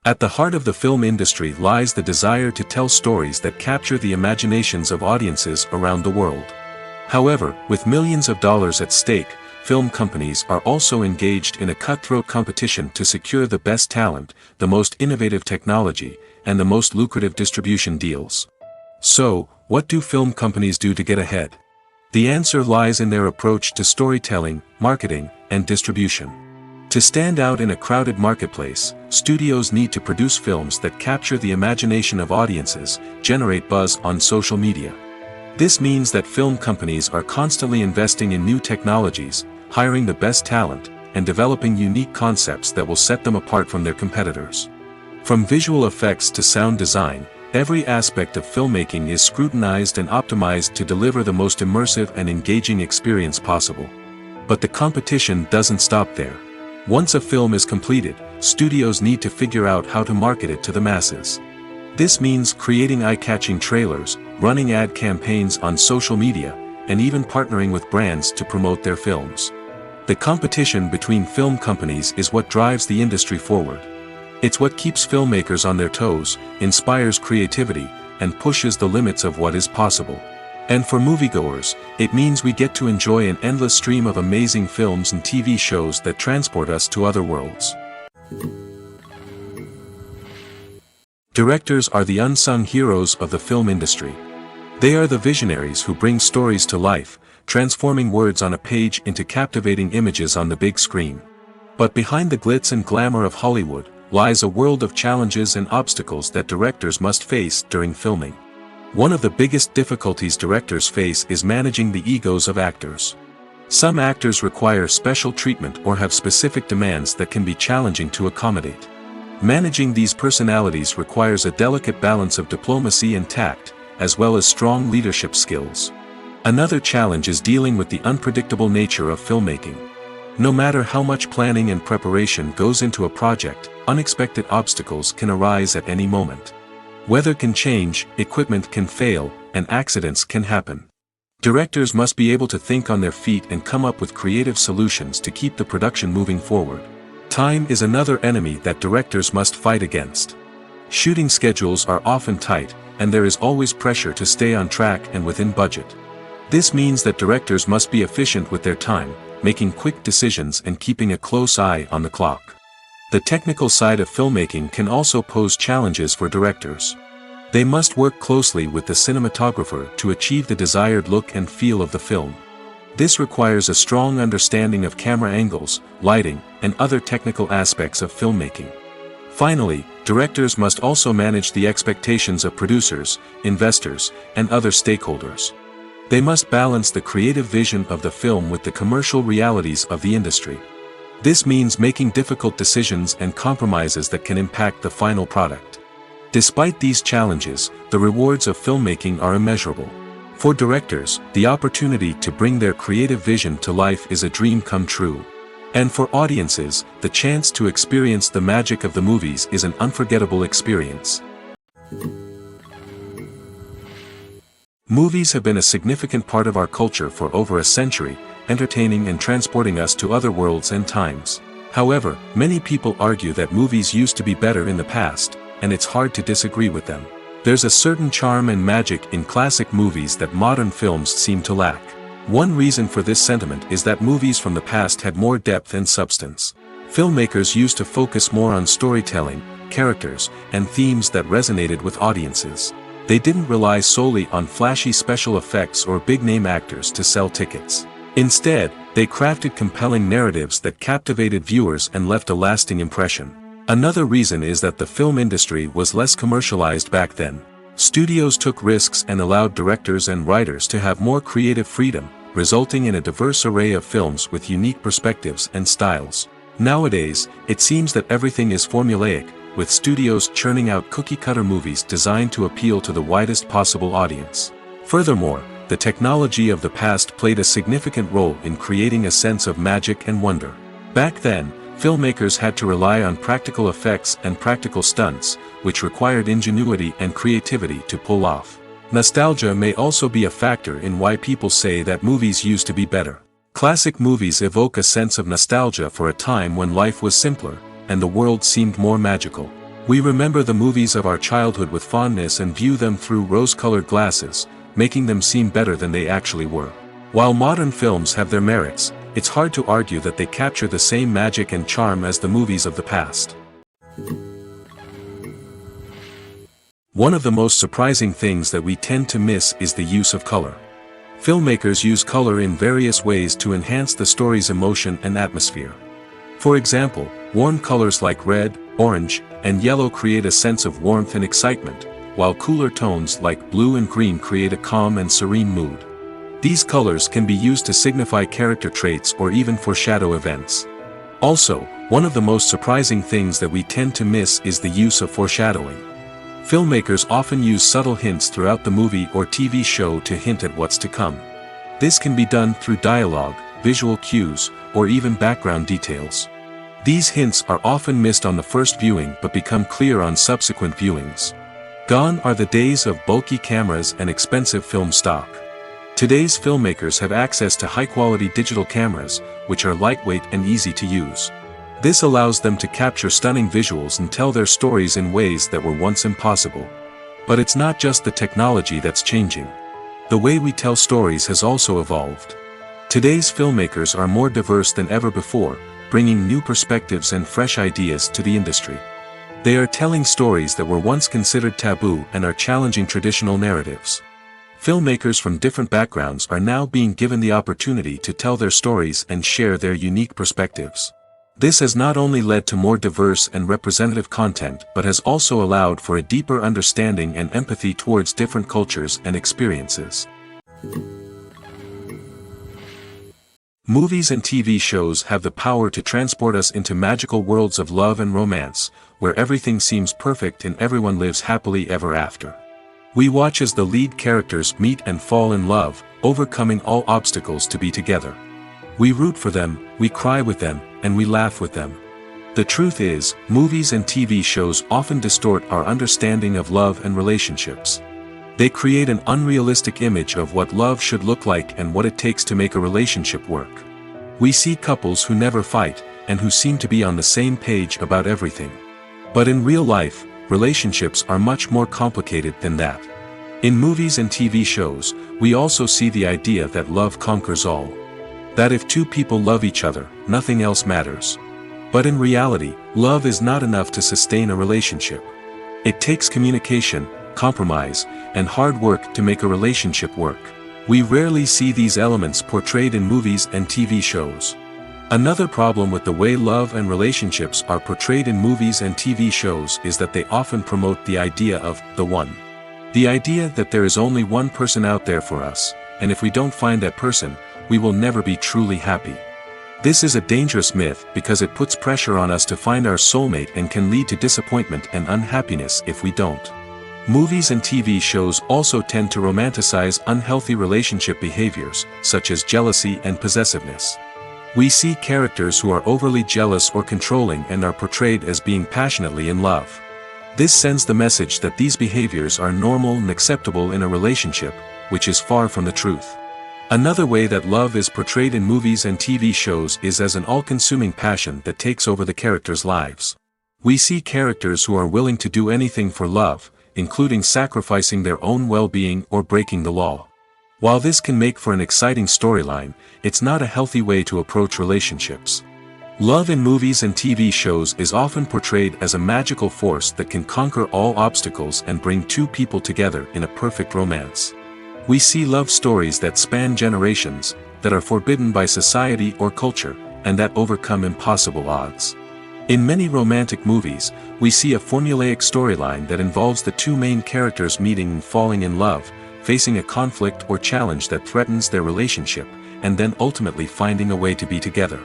At the heart of the film industry lies the desire to tell stories that capture the imaginations of audiences around the world. However, with millions of dollars at stake, film companies are also engaged in a cutthroat competition to secure the best talent, the most innovative technology, and the most lucrative distribution deals. So, what do film companies do to get ahead? The answer lies in their approach to storytelling, marketing, and distribution. To stand out in a crowded marketplace, studios need to produce films that capture the imagination of audiences, generate buzz on social media. This means that film companies are constantly investing in new technologies, hiring the best talent, and developing unique concepts that will set them apart from their competitors. From visual effects to sound design, every aspect of filmmaking is scrutinized and optimized to deliver the most immersive and engaging experience possible. But the competition doesn't stop there. Once a film is completed, studios need to figure out how to market it to the masses. This means creating eye-catching trailers, running ad campaigns on social media, and even partnering with brands to promote their films. The competition between film companies is what drives the industry forward. It's what keeps filmmakers on their toes, inspires creativity, and pushes the limits of what is possible. And for moviegoers, it means we get to enjoy an endless stream of amazing films and TV shows that transport us to other worlds. Directors are the unsung heroes of the film industry. They are the visionaries who bring stories to life, transforming words on a page into captivating images on the big screen. But behind the glitz and glamour of Hollywood lies a world of challenges and obstacles that directors must face during filming. One of the biggest difficulties directors face is managing the egos of actors. Some actors require special treatment or have specific demands that can be challenging to accommodate. Managing these personalities requires a delicate balance of diplomacy and tact, as well as strong leadership skills. Another challenge is dealing with the unpredictable nature of filmmaking. No matter how much planning and preparation goes into a project, unexpected obstacles can arise at any moment. Weather can change, equipment can fail, and accidents can happen. Directors must be able to think on their feet and come up with creative solutions to keep the production moving forward. Time is another enemy that directors must fight against. Shooting schedules are often tight, and there is always pressure to stay on track and within budget. This means that directors must be efficient with their time, making quick decisions and keeping a close eye on the clock. The technical side of filmmaking can also pose challenges for directors. They must work closely with the cinematographer to achieve the desired look and feel of the film. This requires a strong understanding of camera angles, lighting, and other technical aspects of filmmaking. Finally, directors must also manage the expectations of producers, investors, and other stakeholders. They must balance the creative vision of the film with the commercial realities of the industry. This means making difficult decisions and compromises that can impact the final product. Despite these challenges, the rewards of filmmaking are immeasurable. For directors, the opportunity to bring their creative vision to life is a dream come true. And for audiences, the chance to experience the magic of the movies is an unforgettable experience. Movies have been a significant part of our culture for over a century, entertaining and transporting us to other worlds and times. However, many people argue that movies used to be better in the past, and it's hard to disagree with them. There's a certain charm and magic in classic movies that modern films seem to lack. One reason for this sentiment is that movies from the past had more depth and substance. Filmmakers used to focus more on storytelling, characters, and themes that resonated with audiences. They didn't rely solely on flashy special effects or big-name actors to sell tickets. Instead, they crafted compelling narratives that captivated viewers and left a lasting impression. Another reason is that the film industry was less commercialized back then. Studios took risks and allowed directors and writers to have more creative freedom, resulting in a diverse array of films with unique perspectives and styles. Nowadays, it seems that everything is formulaic, with studios churning out cookie-cutter movies designed to appeal to the widest possible audience. Furthermore, the technology of the past played a significant role in creating a sense of magic and wonder. Back then, filmmakers had to rely on practical effects and practical stunts, which required ingenuity and creativity to pull off. Nostalgia may also be a factor in why people say that movies used to be better. Classic movies evoke a sense of nostalgia for a time when life was simpler, and the world seemed more magical. We remember the movies of our childhood with fondness and view them through rose-colored glasses, making them seem better than they actually were. While modern films have their merits, it's hard to argue that they capture the same magic and charm as the movies of the past. One of the most surprising things that we tend to miss is the use of color. Filmmakers use color in various ways to enhance the story's emotion and atmosphere. For example, warm colors like red, orange, and yellow create a sense of warmth and excitement, while cooler tones like blue and green create a calm and serene mood. These colors can be used to signify character traits or even foreshadow events. Also, one of the most surprising things that we tend to miss is the use of foreshadowing. Filmmakers often use subtle hints throughout the movie or TV show to hint at what's to come. This can be done through dialogue, visual cues, or even background details. These hints are often missed on the first viewing but become clear on subsequent viewings. Gone are the days of bulky cameras and expensive film stock. Today's filmmakers have access to high-quality digital cameras, which are lightweight and easy to use. This allows them to capture stunning visuals and tell their stories in ways that were once impossible. But it's not just the technology that's changing. The way we tell stories has also evolved. Today's filmmakers are more diverse than ever before, bringing new perspectives and fresh ideas to the industry. They are telling stories that were once considered taboo and are challenging traditional narratives. Filmmakers from different backgrounds are now being given the opportunity to tell their stories and share their unique perspectives. This has not only led to more diverse and representative content but has also allowed for a deeper understanding and empathy towards different cultures and experiences. Movies and TV shows have the power to transport us into magical worlds of love and romance, where everything seems perfect and everyone lives happily ever after. We watch as the lead characters meet and fall in love, overcoming all obstacles to be together. We root for them, we cry with them, and we laugh with them. The truth is, movies and TV shows often distort our understanding of love and relationships. They create an unrealistic image of what love should look like and what it takes to make a relationship work. We see couples who never fight, and who seem to be on the same page about everything. But in real life, relationships are much more complicated than that. In movies and TV shows, we also see the idea that love conquers all. That if two people love each other, nothing else matters. But in reality, love is not enough to sustain a relationship. It takes communication, compromise, and hard work to make a relationship work. We rarely see these elements portrayed in movies and TV shows. Another problem with the way love and relationships are portrayed in movies and TV shows is that they often promote the idea of the one. The idea that there is only one person out there for us, and if we don't find that person, we will never be truly happy. This is a dangerous myth because it puts pressure on us to find our soulmate and can lead to disappointment and unhappiness if we don't. Movies and TV shows also tend to romanticize unhealthy relationship behaviors, such as jealousy and possessiveness. We see characters who are overly jealous or controlling and are portrayed as being passionately in love. This sends the message that these behaviors are normal and acceptable in a relationship, which is far from the truth. Another way that love is portrayed in movies and TV shows is as an all-consuming passion that takes over the characters' lives. We see characters who are willing to do anything for love, including sacrificing their own well-being or breaking the law. While this can make for an exciting storyline, it's not a healthy way to approach relationships. Love in movies and TV shows is often portrayed as a magical force that can conquer all obstacles and bring two people together in a perfect romance. We see love stories that span generations, that are forbidden by society or culture, and that overcome impossible odds. In many romantic movies, we see a formulaic storyline that involves the two main characters meeting and falling in love, facing a conflict or challenge that threatens their relationship, and then ultimately finding a way to be together.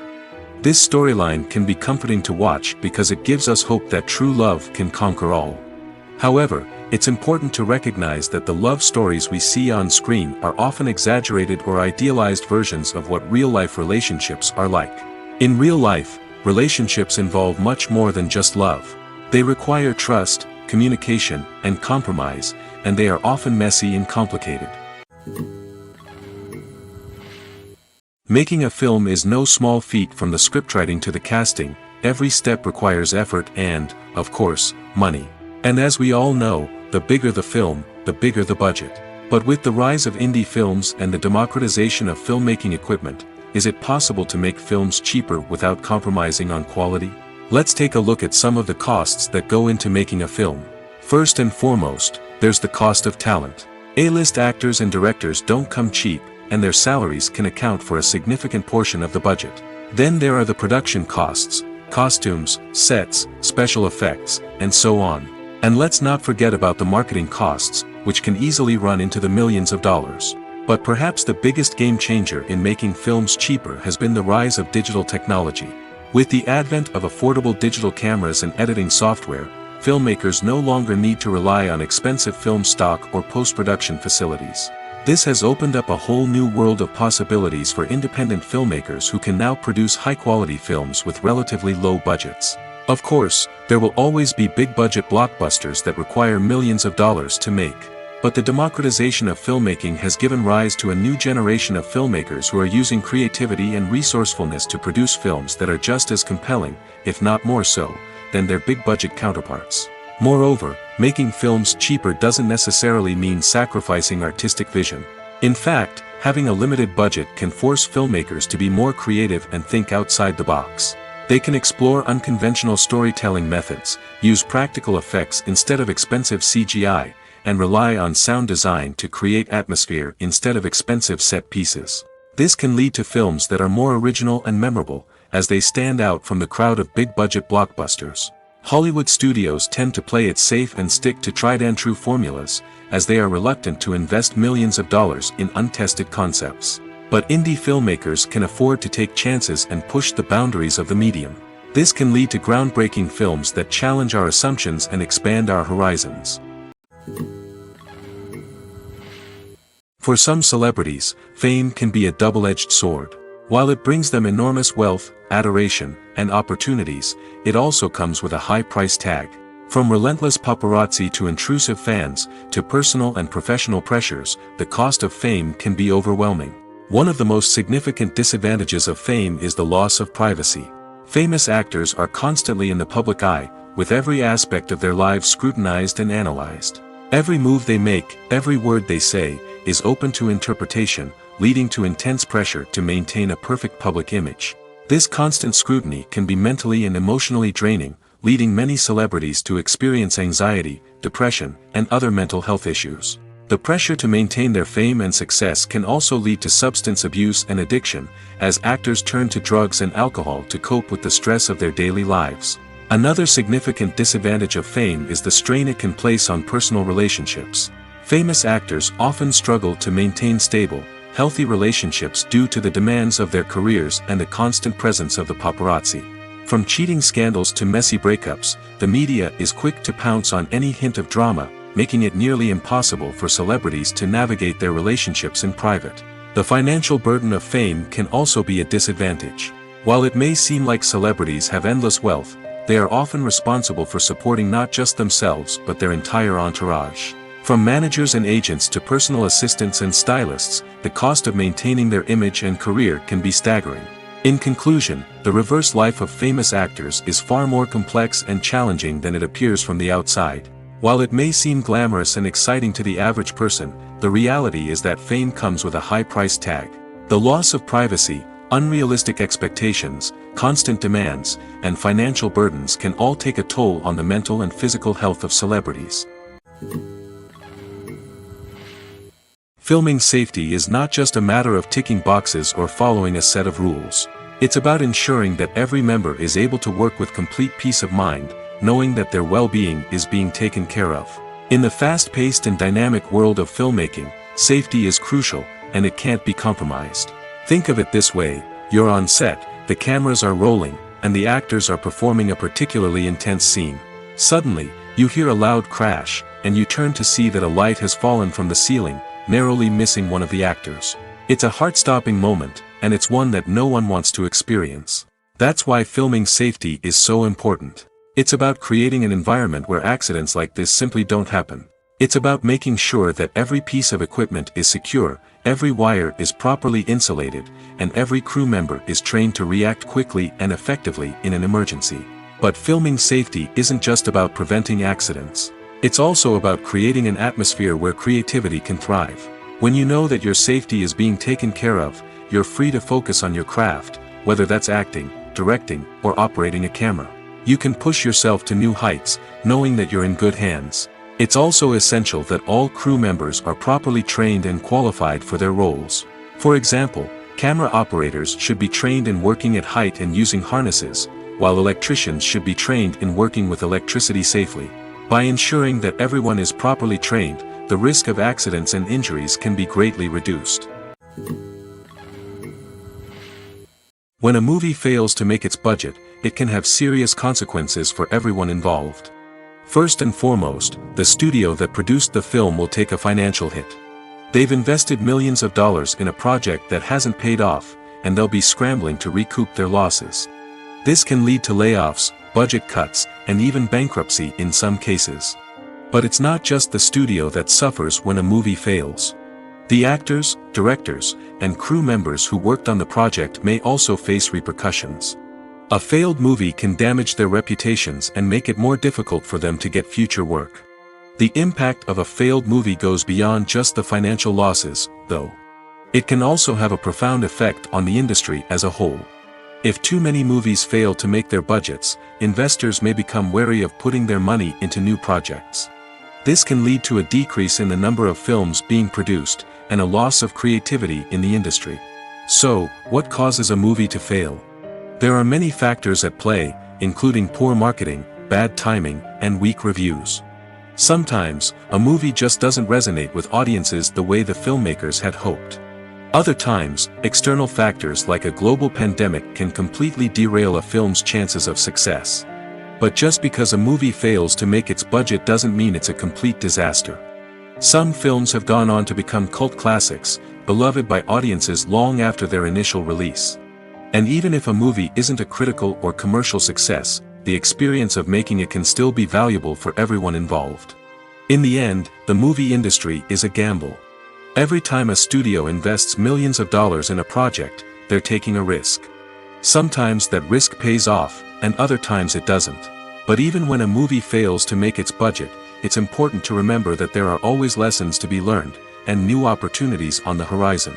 This storyline can be comforting to watch because it gives us hope that true love can conquer all. However, it's important to recognize that the love stories we see on screen are often exaggerated or idealized versions of what real-life relationships are like. In real life, relationships involve much more than just love. They require trust, communication, and compromise, and they are often messy and complicated. Making a film is no small feat. From the scriptwriting to the casting, every step requires effort and, of course, money. And as we all know, the bigger the film, the bigger the budget. But with the rise of indie films and the democratization of filmmaking equipment, is it possible to make films cheaper without compromising on quality? Let's take a look at some of the costs that go into making a film. First and foremost, there's the cost of talent. A-list actors and directors don't come cheap, and their salaries can account for a significant portion of the budget. Then there are the production costs, costumes, sets, special effects, and so on. And let's not forget about the marketing costs, which can easily run into the millions of dollars. But perhaps the biggest game changer in making films cheaper has been the rise of digital technology. With the advent of affordable digital cameras and editing software, filmmakers no longer need to rely on expensive film stock or post-production facilities. This has opened up a whole new world of possibilities for independent filmmakers who can now produce high-quality films with relatively low budgets. Of course, there will always be big-budget blockbusters that require millions of dollars to make. But the democratization of filmmaking has given rise to a new generation of filmmakers who are using creativity and resourcefulness to produce films that are just as compelling, if not more so, than their big-budget counterparts. Moreover, making films cheaper doesn't necessarily mean sacrificing artistic vision. In fact, having a limited budget can force filmmakers to be more creative and think outside the box. They can explore unconventional storytelling methods, use practical effects instead of expensive CGI, and rely on sound design to create atmosphere instead of expensive set pieces. This can lead to films that are more original and memorable, as they stand out from the crowd of big-budget blockbusters. Hollywood studios tend to play it safe and stick to tried-and-true formulas, as they are reluctant to invest millions of dollars in untested concepts. But indie filmmakers can afford to take chances and push the boundaries of the medium. This can lead to groundbreaking films that challenge our assumptions and expand our horizons. For some celebrities, fame can be a double-edged sword. While it brings them enormous wealth, adoration, and opportunities, it also comes with a high price tag. From relentless paparazzi to intrusive fans, to personal and professional pressures, the cost of fame can be overwhelming. One of the most significant disadvantages of fame is the loss of privacy. Famous actors are constantly in the public eye, with every aspect of their lives scrutinized and analyzed. Every move they make, every word they say, is open to interpretation, leading to intense pressure to maintain a perfect public image. This constant scrutiny can be mentally and emotionally draining, leading many celebrities to experience anxiety, depression, and other mental health issues. The pressure to maintain their fame and success can also lead to substance abuse and addiction, as actors turn to drugs and alcohol to cope with the stress of their daily lives. Another significant disadvantage of fame is the strain it can place on personal relationships. Famous actors often struggle to maintain stable, healthy relationships due to the demands of their careers and the constant presence of the paparazzi. From cheating scandals to messy breakups, the media is quick to pounce on any hint of drama, making it nearly impossible for celebrities to navigate their relationships in private. The financial burden of fame can also be a disadvantage. While it may seem like celebrities have endless wealth, they are often responsible for supporting not just themselves but their entire entourage. From managers and agents to personal assistants and stylists, the cost of maintaining their image and career can be staggering. In conclusion, the reverse life of famous actors is far more complex and challenging than it appears from the outside. While it may seem glamorous and exciting to the average person, the reality is that fame comes with a high price tag. The loss of privacy, unrealistic expectations, constant demands, and financial burdens can all take a toll on the mental and physical health of celebrities. Filming safety is not just a matter of ticking boxes or following a set of rules. It's about ensuring that every member is able to work with complete peace of mind, knowing that their well-being is being taken care of. In the fast-paced and dynamic world of filmmaking, safety is crucial, and it can't be compromised. Think of it this way: you're on set, the cameras are rolling, and the actors are performing a particularly intense scene. Suddenly, you hear a loud crash, and you turn to see that a light has fallen from the ceiling, narrowly missing one of the actors. It's a heart-stopping moment, and it's one that no one wants to experience. That's why filming safety is so important. It's about creating an environment where accidents like this simply don't happen. It's about making sure that every piece of equipment is secure, every wire is properly insulated, and every crew member is trained to react quickly and effectively in an emergency. But filming safety isn't just about preventing accidents. It's also about creating an atmosphere where creativity can thrive. When you know that your safety is being taken care of, you're free to focus on your craft, whether that's acting, directing, or operating a camera. You can push yourself to new heights, knowing that you're in good hands. It's also essential that all crew members are properly trained and qualified for their roles. For example, camera operators should be trained in working at height and using harnesses, while electricians should be trained in working with electricity safely. By ensuring that everyone is properly trained, the risk of accidents and injuries can be greatly reduced. When a movie fails to make its budget, it can have serious consequences for everyone involved. First and foremost, the studio that produced the film will take a financial hit. They've invested millions of dollars in a project that hasn't paid off, and they'll be scrambling to recoup their losses. This can lead to layoffs, budget cuts, and even bankruptcy in some cases. But it's not just the studio that suffers when a movie fails. The actors, directors, and crew members who worked on the project may also face repercussions. A failed movie can damage their reputations and make it more difficult for them to get future work. The impact of a failed movie goes beyond just the financial losses, though. It can also have a profound effect on the industry as a whole. If too many movies fail to make their budgets, investors may become wary of putting their money into new projects. This can lead to a decrease in the number of films being produced, and a loss of creativity in the industry. So, what causes a movie to fail? There are many factors at play, including poor marketing, bad timing, and weak reviews. Sometimes, a movie just doesn't resonate with audiences the way the filmmakers had hoped. Other times, external factors like a global pandemic can completely derail a film's chances of success. But just because a movie fails to make its budget doesn't mean it's a complete disaster. Some films have gone on to become cult classics, beloved by audiences long after their initial release. And even if a movie isn't a critical or commercial success, the experience of making it can still be valuable for everyone involved. In the end, the movie industry is a gamble. Every time a studio invests millions of dollars in a project, they're taking a risk. Sometimes that risk pays off, and other times it doesn't. But even when a movie fails to make its budget, it's important to remember that there are always lessons to be learned, and new opportunities on the horizon.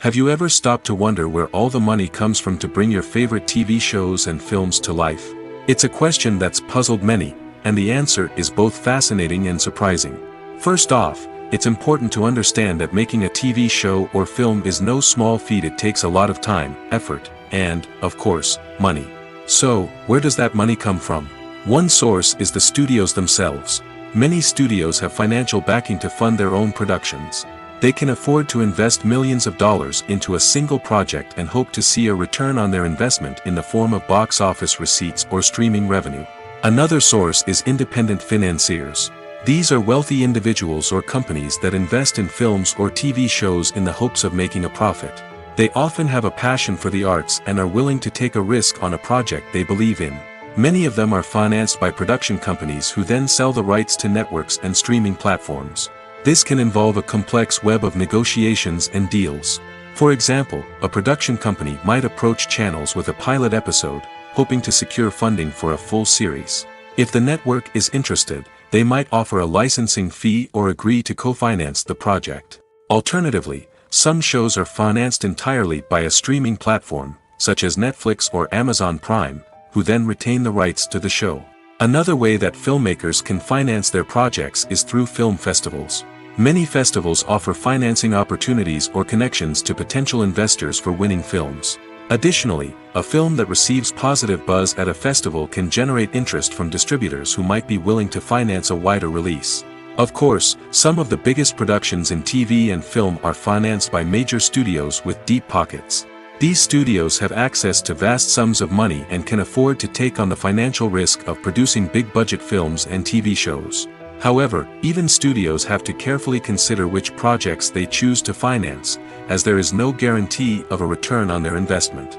Have you ever stopped to wonder where all the money comes from to bring your favorite TV shows and films to life? It's a question that's puzzled many, and the answer is both fascinating and surprising. First off, it's important to understand that making a TV show or film is no small feat. It takes a lot of time, effort, and, of course, money. So, where does that money come from? One source is the studios themselves. Many studios have financial backing to fund their own productions. They can afford to invest millions of dollars into a single project and hope to see a return on their investment in the form of box office receipts or streaming revenue. Another source is independent financiers. These are wealthy individuals or companies that invest in films or TV shows in the hopes of making a profit. They often have a passion for the arts and are willing to take a risk on a project they believe in. Many of them are financed by production companies who then sell the rights to networks and streaming platforms. This can involve a complex web of negotiations and deals. For example, a production company might approach channels with a pilot episode, hoping to secure funding for a full series. If the network is interested, they might offer a licensing fee or agree to co-finance the project. Alternatively, some shows are financed entirely by a streaming platform, such as Netflix or Amazon Prime, who then retain the rights to the show. Another way that filmmakers can finance their projects is through film festivals. Many festivals offer financing opportunities or connections to potential investors for winning films. Additionally, a film that receives positive buzz at a festival can generate interest from distributors who might be willing to finance a wider release. Of course, some of the biggest productions in TV and film are financed by major studios with deep pockets. These studios have access to vast sums of money and can afford to take on the financial risk of producing big-budget films and TV shows. However, even studios have to carefully consider which projects they choose to finance, as there is no guarantee of a return on their investment.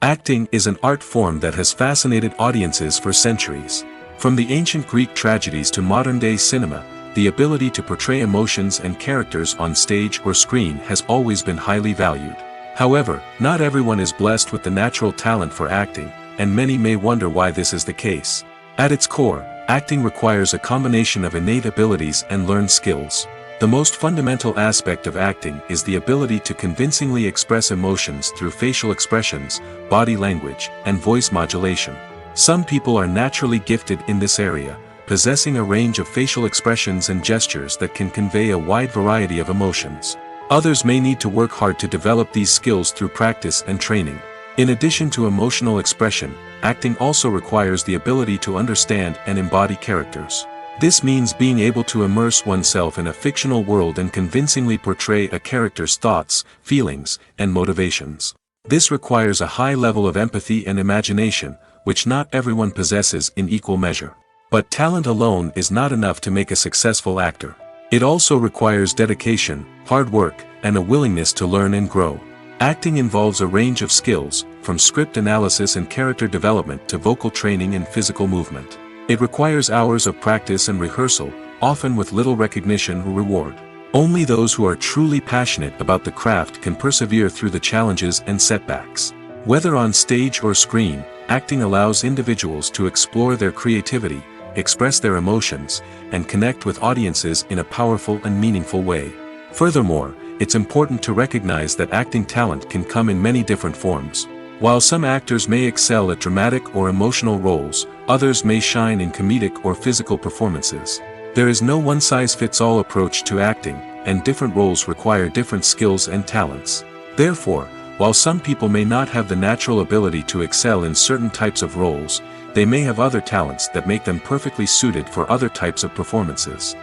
Acting is an art form that has fascinated audiences for centuries. From the ancient Greek tragedies to modern-day cinema, the ability to portray emotions and characters on stage or screen has always been highly valued. However, not everyone is blessed with the natural talent for acting, and many may wonder why this is the case. At its core, acting requires a combination of innate abilities and learned skills. The most fundamental aspect of acting is the ability to convincingly express emotions through facial expressions, body language, and voice modulation. Some people are naturally gifted in this area, possessing a range of facial expressions and gestures that can convey a wide variety of emotions. Others may need to work hard to develop these skills through practice and training. In addition to emotional expression, acting also requires the ability to understand and embody characters. This means being able to immerse oneself in a fictional world and convincingly portray a character's thoughts, feelings, and motivations. This requires a high level of empathy and imagination, which not everyone possesses in equal measure. But talent alone is not enough to make a successful actor. It also requires dedication, hard work, and a willingness to learn and grow. Acting involves a range of skills, from script analysis and character development to vocal training and physical movement. It requires hours of practice and rehearsal, often with little recognition or reward. Only those who are truly passionate about the craft can persevere through the challenges and setbacks. Whether on stage or screen, acting allows individuals to explore their creativity, express their emotions, and connect with audiences in a powerful and meaningful way. Furthermore, it's important to recognize that acting talent can come in many different forms. While some actors may excel at dramatic or emotional roles, others may shine in comedic or physical performances. There is no one-size-fits-all approach to acting, and different roles require different skills and talents. Therefore, while some people may not have the natural ability to excel in certain types of roles, they may have other talents that make them perfectly suited for other types of performances.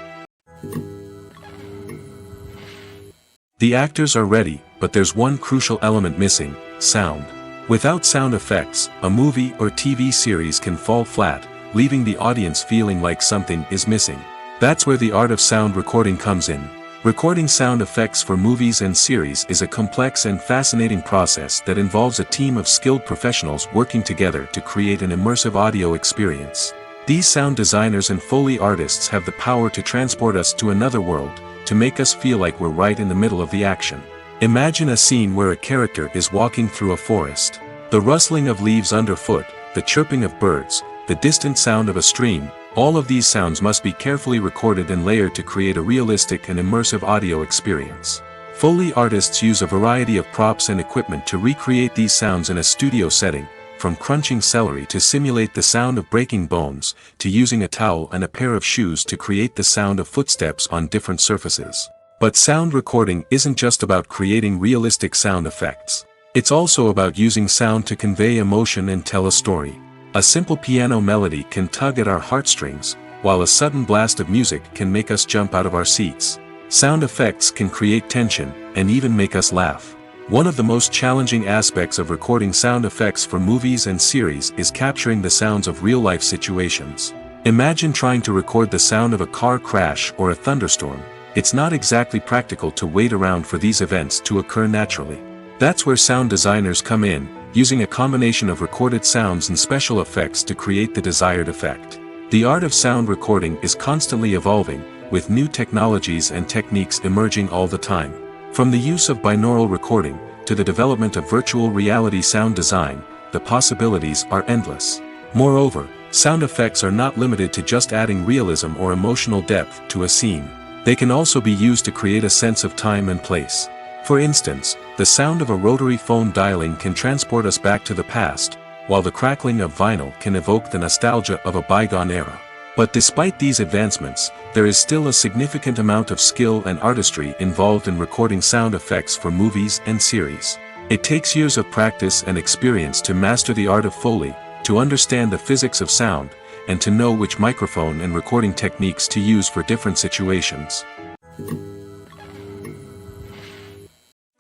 The actors are ready, but there's one crucial element missing: sound. Without sound effects, a movie or TV series can fall flat, leaving the audience feeling like something is missing. That's where the art of sound recording comes in. Recording sound effects for movies and series is a complex and fascinating process that involves a team of skilled professionals working together to create an immersive audio experience. These sound designers and Foley artists have the power to transport us to another world, to make us feel like we're right in the middle of the action. Imagine a scene where a character is walking through a forest. The rustling of leaves underfoot, the chirping of birds, the distant sound of a stream, all of these sounds must be carefully recorded and layered to create a realistic and immersive audio experience. Foley artists use a variety of props and equipment to recreate these sounds in a studio setting, from crunching celery to simulate the sound of breaking bones, to using a towel and a pair of shoes to create the sound of footsteps on different surfaces. But sound recording isn't just about creating realistic sound effects. It's also about using sound to convey emotion and tell a story. A simple piano melody can tug at our heartstrings, while a sudden blast of music can make us jump out of our seats. Sound effects can create tension, and even make us laugh. One of the most challenging aspects of recording sound effects for movies and series is capturing the sounds of real-life situations. Imagine trying to record the sound of a car crash or a thunderstorm. It's not exactly practical to wait around for these events to occur naturally. That's where sound designers come in, using a combination of recorded sounds and special effects to create the desired effect. The art of sound recording is constantly evolving, with new technologies and techniques emerging all the time. From the use of binaural recording, to the development of virtual reality sound design, the possibilities are endless. Moreover, sound effects are not limited to just adding realism or emotional depth to a scene. They can also be used to create a sense of time and place. For instance, the sound of a rotary phone dialing can transport us back to the past, while the crackling of vinyl can evoke the nostalgia of a bygone era. But despite these advancements, there is still a significant amount of skill and artistry involved in recording sound effects for movies and series. It takes years of practice and experience to master the art of Foley, to understand the physics of sound, and to know which microphone and recording techniques to use for different situations.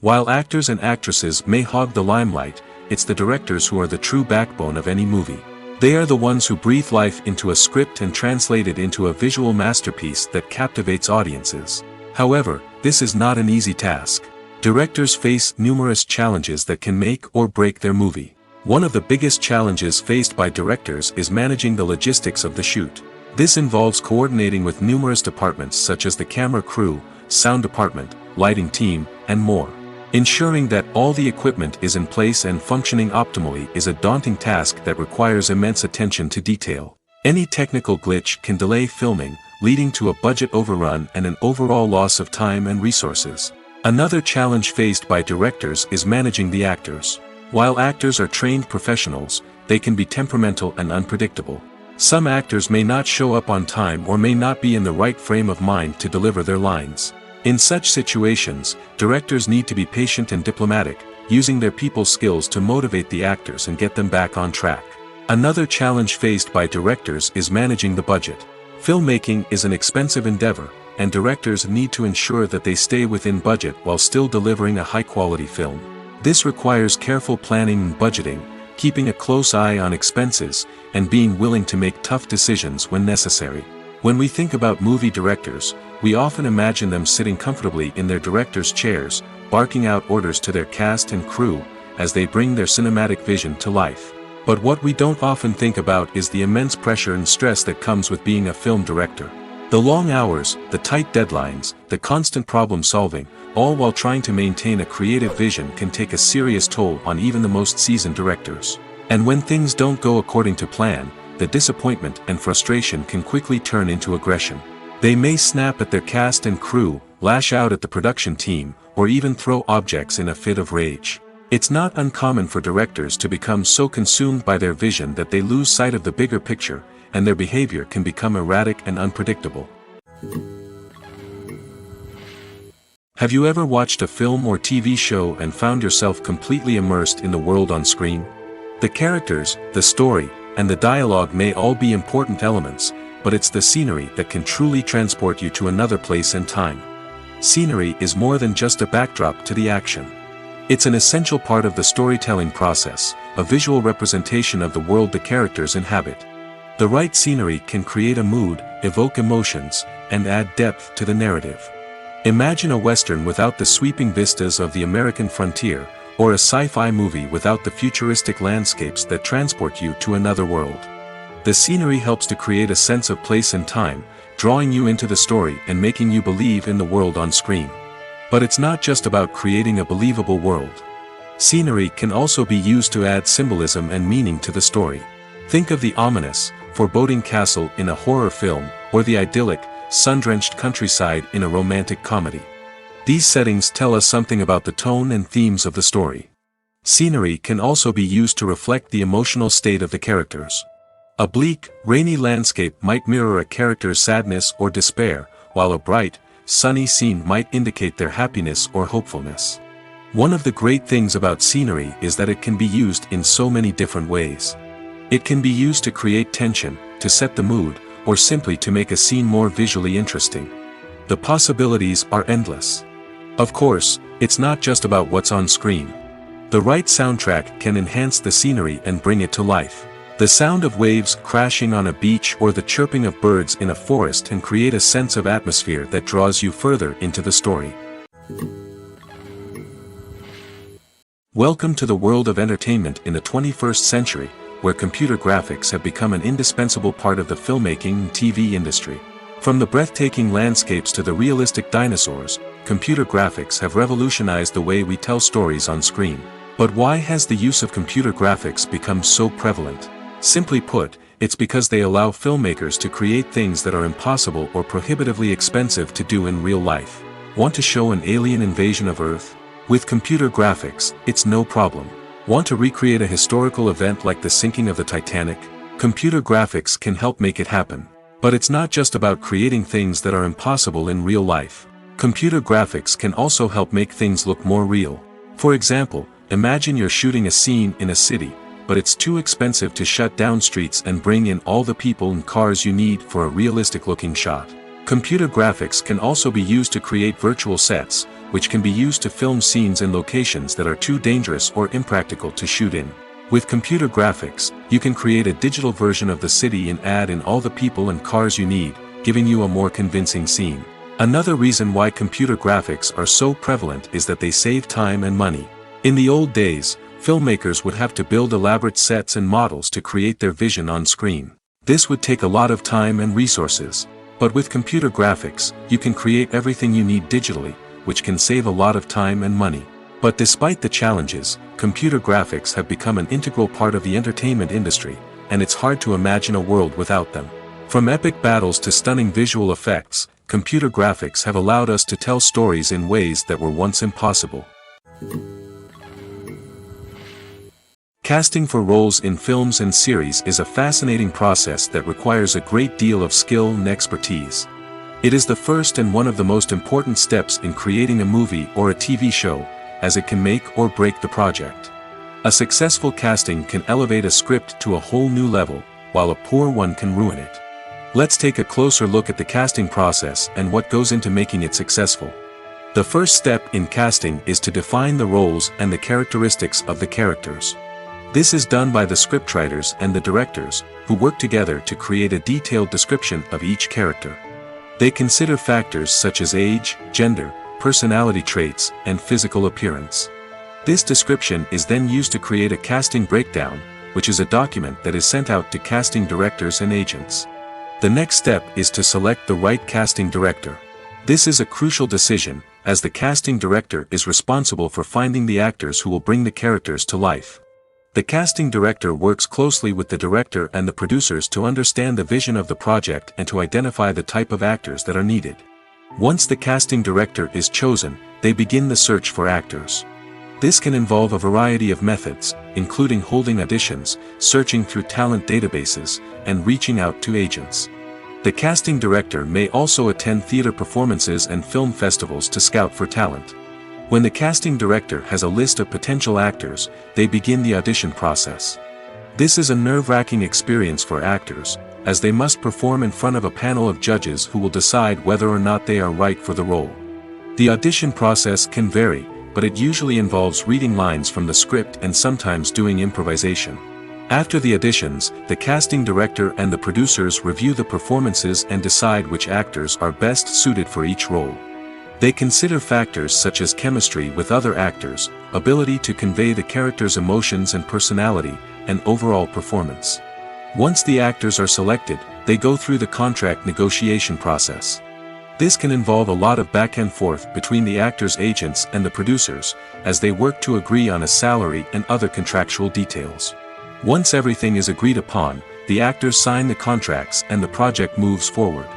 While actors and actresses may hog the limelight, it's the directors who are the true backbone of any movie. They are the ones who breathe life into a script and translate it into a visual masterpiece that captivates audiences. However, this is not an easy task. Directors face numerous challenges that can make or break their movie. One of the biggest challenges faced by directors is managing the logistics of the shoot. This involves coordinating with numerous departments such as the camera crew, sound department, lighting team, and more. Ensuring that all the equipment is in place and functioning optimally is a daunting task that requires immense attention to detail. Any technical glitch can delay filming, leading to a budget overrun and an overall loss of time and resources. Another challenge faced by directors is managing the actors. While actors are trained professionals, they can be temperamental and unpredictable. Some actors may not show up on time or may not be in the right frame of mind to deliver their lines. In such situations, directors need to be patient and diplomatic, using their people skills to motivate the actors and get them back on track. Another challenge faced by directors is managing the budget. Filmmaking is an expensive endeavor, and directors need to ensure that they stay within budget while still delivering a high-quality film. This requires careful planning and budgeting, keeping a close eye on expenses, and being willing to make tough decisions when necessary. When we think about movie directors, we often imagine them sitting comfortably in their director's chairs, barking out orders to their cast and crew, as they bring their cinematic vision to life. But what we don't often think about is the immense pressure and stress that comes with being a film director. The long hours, the tight deadlines, the constant problem solving, all while trying to maintain a creative vision can take a serious toll on even the most seasoned directors. And when things don't go according to plan, the disappointment and frustration can quickly turn into aggression. They may snap at their cast and crew, lash out at the production team, or even throw objects in a fit of rage. It's not uncommon for directors to become so consumed by their vision that they lose sight of the bigger picture, and their behavior can become erratic and unpredictable. Have you ever watched a film or TV show and found yourself completely immersed in the world on screen? The characters, the story, and the dialogue may all be important elements, but it's the scenery that can truly transport you to another place and time. Scenery is more than just a backdrop to the action. It's an essential part of the storytelling process, a visual representation of the world the characters inhabit. The right scenery can create a mood, evoke emotions, and add depth to the narrative. Imagine a Western without the sweeping vistas of the American frontier, or a sci-fi movie without the futuristic landscapes that transport you to another world. The scenery helps to create a sense of place and time, drawing you into the story and making you believe in the world on screen. But it's not just about creating a believable world. Scenery can also be used to add symbolism and meaning to the story. Think of the ominous, foreboding castle in a horror film, or the idyllic, sun-drenched countryside in a romantic comedy. These settings tell us something about the tone and themes of the story. Scenery can also be used to reflect the emotional state of the characters. A bleak, rainy landscape might mirror a character's sadness or despair, while a bright, sunny scene might indicate their happiness or hopefulness. One of the great things about scenery is that it can be used in so many different ways. It can be used to create tension, to set the mood, or simply to make a scene more visually interesting. The possibilities are endless. Of course, it's not just about what's on screen. The right soundtrack can enhance the scenery and bring it to life. The sound of waves crashing on a beach or the chirping of birds in a forest can create a sense of atmosphere that draws you further into the story. Welcome to the world of entertainment in the 21st century, where computer graphics have become an indispensable part of the filmmaking and TV industry. From the breathtaking landscapes to the realistic dinosaurs, computer graphics have revolutionized the way we tell stories on screen. But why has the use of computer graphics become so prevalent? Simply put, it's because they allow filmmakers to create things that are impossible or prohibitively expensive to do in real life. Want to show an alien invasion of Earth? With computer graphics, it's no problem. Want to recreate a historical event like the sinking of the Titanic? Computer graphics can help make it happen. But it's not just about creating things that are impossible in real life. Computer graphics can also help make things look more real. For example, imagine you're shooting a scene in a city, but it's too expensive to shut down streets and bring in all the people and cars you need for a realistic-looking shot. Computer graphics can also be used to create virtual sets, which can be used to film scenes in locations that are too dangerous or impractical to shoot in. With computer graphics, you can create a digital version of the city and add in all the people and cars you need, giving you a more convincing scene. Another reason why computer graphics are so prevalent is that they save time and money. In the old days, filmmakers would have to build elaborate sets and models to create their vision on screen. This would take a lot of time and resources. But with computer graphics, you can create everything you need digitally, which can save a lot of time and money. But despite the challenges, computer graphics have become an integral part of the entertainment industry, and it's hard to imagine a world without them. From epic battles to stunning visual effects, computer graphics have allowed us to tell stories in ways that were once impossible. Casting for roles in films and series is a fascinating process that requires a great deal of skill and expertise. It is the first and one of the most important steps in creating a movie or a TV show, as it can make or break the project. A successful casting can elevate a script to a whole new level, while a poor one can ruin it. Let's take a closer look at the casting process and what goes into making it successful. The first step in casting is to define the roles and the characteristics of the characters. This is done by the scriptwriters and the directors, who work together to create a detailed description of each character. They consider factors such as age, gender, personality traits, and physical appearance. This description is then used to create a casting breakdown, which is a document that is sent out to casting directors and agents. The next step is to select the right casting director. This is a crucial decision, as the casting director is responsible for finding the actors who will bring the characters to life. The casting director works closely with the director and the producers to understand the vision of the project and to identify the type of actors that are needed. Once the casting director is chosen, they begin the search for actors. This can involve a variety of methods, including holding auditions, searching through talent databases, and reaching out to agents. The casting director may also attend theater performances and film festivals to scout for talent. When the casting director has a list of potential actors, they begin the audition process. This is a nerve-wracking experience for actors, as they must perform in front of a panel of judges who will decide whether or not they are right for the role. The audition process can vary, but it usually involves reading lines from the script and sometimes doing improvisation. After the auditions, the casting director and the producers review the performances and decide which actors are best suited for each role. They consider factors such as chemistry with other actors, ability to convey the character's emotions and personality, and overall performance. Once the actors are selected, they go through the contract negotiation process. This can involve a lot of back and forth between the actors' agents and the producers, as they work to agree on a salary and other contractual details. Once everything is agreed upon, the actors sign the contracts and the project moves forward.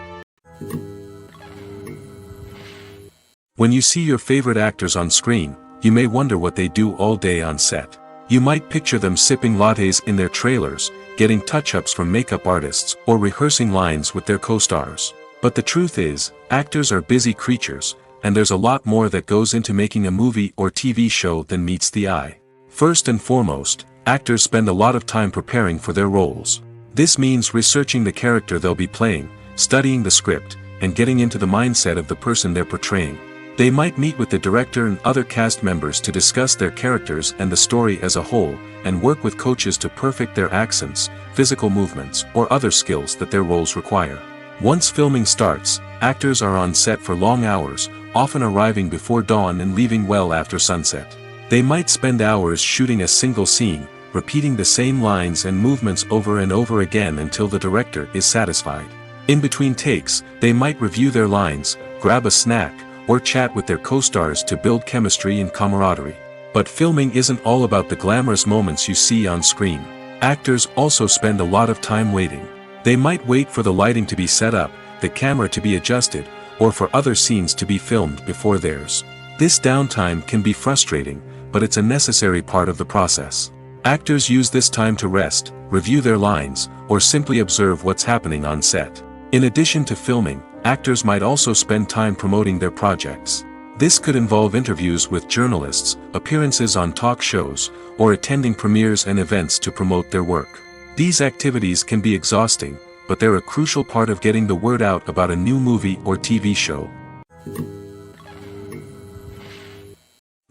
When you see your favorite actors on screen, you may wonder what they do all day on set. You might picture them sipping lattes in their trailers, getting touch-ups from makeup artists, or rehearsing lines with their co-stars. But the truth is, actors are busy creatures, and there's a lot more that goes into making a movie or TV show than meets the eye. First and foremost, actors spend a lot of time preparing for their roles. This means researching the character they'll be playing, studying the script, and getting into the mindset of the person they're portraying. They might meet with the director and other cast members to discuss their characters and the story as a whole, and work with coaches to perfect their accents, physical movements, or other skills that their roles require. Once filming starts, actors are on set for long hours, often arriving before dawn and leaving well after sunset. They might spend hours shooting a single scene, repeating the same lines and movements over and over again until the director is satisfied. In between takes, they might review their lines, grab a snack, or chat with their co-stars to build chemistry and camaraderie. But filming isn't all about the glamorous moments you see on screen. Actors also spend a lot of time waiting. They might wait for the lighting to be set up, the camera to be adjusted, or for other scenes to be filmed before theirs. This downtime can be frustrating, but it's a necessary part of the process. Actors use this time to rest, review their lines, or simply observe what's happening on set. In addition to filming, actors might also spend time promoting their projects. This could involve interviews with journalists, appearances on talk shows, or attending premieres and events to promote their work. These activities can be exhausting, but they're a crucial part of getting the word out about a new movie or TV show.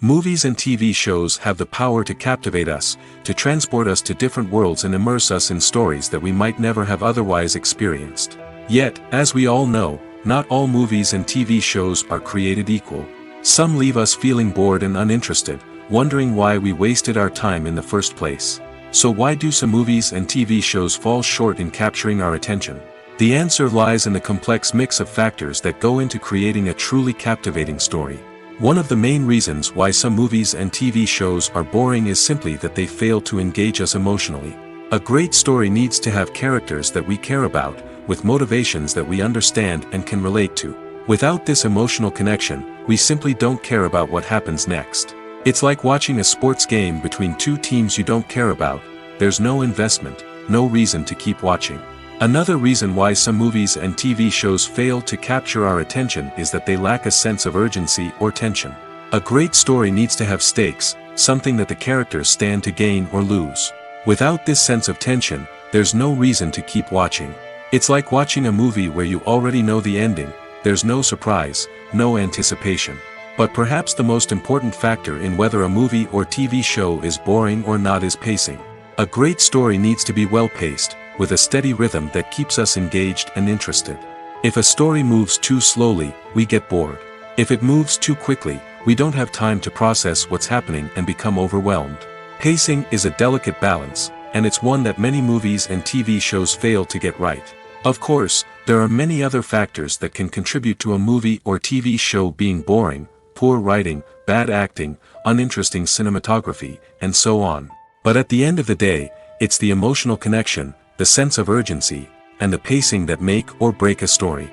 Movies and TV shows have the power to captivate us, to transport us to different worlds and immerse us in stories that we might never have otherwise experienced. Yet, as we all know, not all movies and TV shows are created equal. Some leave us feeling bored and uninterested, wondering why we wasted our time in the first place. So why do some movies and TV shows fall short in capturing our attention? The answer lies in the complex mix of factors that go into creating a truly captivating story. One of the main reasons why some movies and TV shows are boring is simply that they fail to engage us emotionally. A great story needs to have characters that we care about, with motivations that we understand and can relate to. Without this emotional connection, we simply don't care about what happens next. It's like watching a sports game between two teams you don't care about. There's no investment, no reason to keep watching. Another reason why some movies and TV shows fail to capture our attention is that they lack a sense of urgency or tension. A great story needs to have stakes, something that the characters stand to gain or lose. Without this sense of tension, there's no reason to keep watching. It's like watching a movie where you already know the ending, there's no surprise, no anticipation. But perhaps the most important factor in whether a movie or TV show is boring or not is pacing. A great story needs to be well-paced, with a steady rhythm that keeps us engaged and interested. If a story moves too slowly, we get bored. If it moves too quickly, we don't have time to process what's happening and become overwhelmed. Pacing is a delicate balance, and it's one that many movies and TV shows fail to get right. Of course, there are many other factors that can contribute to a movie or TV show being boring: poor writing, bad acting, uninteresting cinematography, and so on. But at the end of the day, it's the emotional connection, the sense of urgency, and the pacing that make or break a story.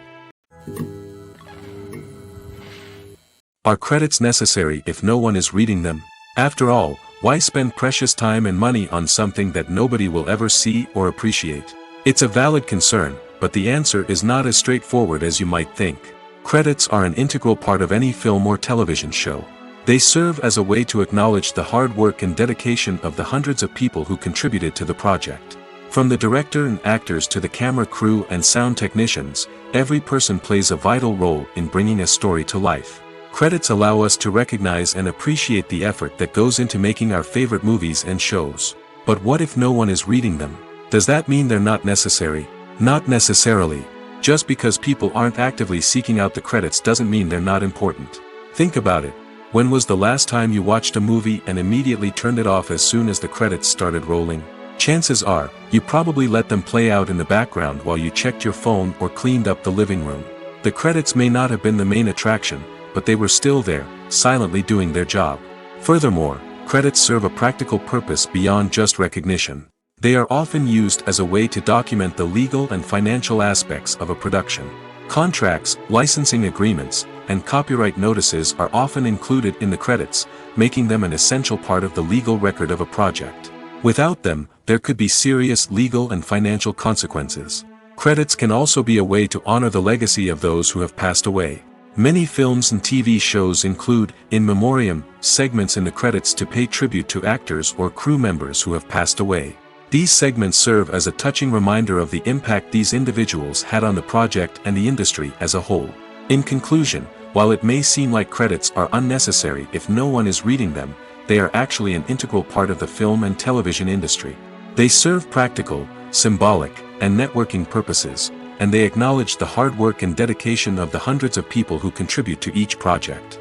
Are credits necessary if no one is reading them? After all, why spend precious time and money on something that nobody will ever see or appreciate? It's a valid concern, but the answer is not as straightforward as you might think. Credits are an integral part of any film or television show. They serve as a way to acknowledge the hard work and dedication of the hundreds of people who contributed to the project. From the director and actors to the camera crew and sound technicians, every person plays a vital role in bringing a story to life. Credits allow us to recognize and appreciate the effort that goes into making our favorite movies and shows. But what if no one is reading them? Does that mean they're not necessary? Not necessarily. Just because people aren't actively seeking out the credits doesn't mean they're not important. Think about it. When was the last time you watched a movie and immediately turned it off as soon as the credits started rolling? Chances are, you probably let them play out in the background while you checked your phone or cleaned up the living room. The credits may not have been the main attraction, but they were still there, silently doing their job. Furthermore, credits serve a practical purpose beyond just recognition. They are often used as a way to document the legal and financial aspects of a production. Contracts, licensing agreements, and copyright notices are often included in the credits, making them an essential part of the legal record of a project. Without them, there could be serious legal and financial consequences. Credits can also be a way to honor the legacy of those who have passed away. Many films and TV shows include, in memoriam, segments in the credits to pay tribute to actors or crew members who have passed away. These segments serve as a touching reminder of the impact these individuals had on the project and the industry as a whole. In conclusion, while it may seem like credits are unnecessary if no one is reading them, they are actually an integral part of the film and television industry. They serve practical, symbolic, and networking purposes, and they acknowledge the hard work and dedication of the hundreds of people who contribute to each project.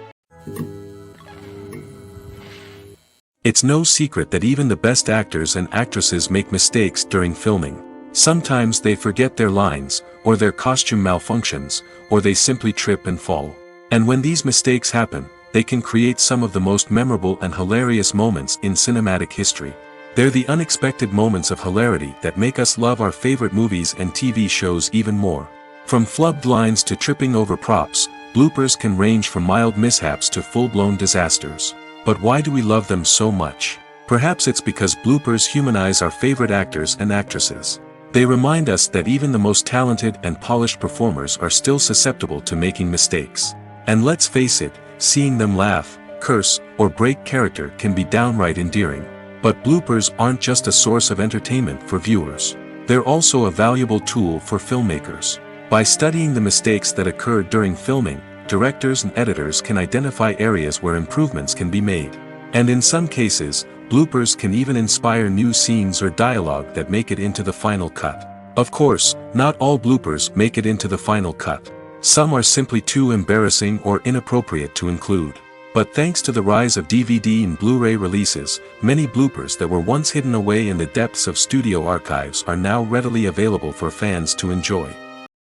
It's no secret that even the best actors and actresses make mistakes during filming. Sometimes they forget their lines, or their costume malfunctions, or they simply trip and fall. And when these mistakes happen, they can create some of the most memorable and hilarious moments in cinematic history. They're the unexpected moments of hilarity that make us love our favorite movies and TV shows even more. From flubbed lines to tripping over props, bloopers can range from mild mishaps to full-blown disasters. But why do we love them so much? Perhaps it's because bloopers humanize our favorite actors and actresses. They remind us that even the most talented and polished performers are still susceptible to making mistakes. And let's face it, seeing them laugh, curse, or break character can be downright endearing. But bloopers aren't just a source of entertainment for viewers. They're also a valuable tool for filmmakers. By studying the mistakes that occurred during filming, directors and editors can identify areas where improvements can be made. And in some cases, bloopers can even inspire new scenes or dialogue that make it into the final cut. Of course, not all bloopers make it into the final cut. Some are simply too embarrassing or inappropriate to include. But thanks to the rise of DVD and Blu-ray releases, many bloopers that were once hidden away in the depths of studio archives are now readily available for fans to enjoy.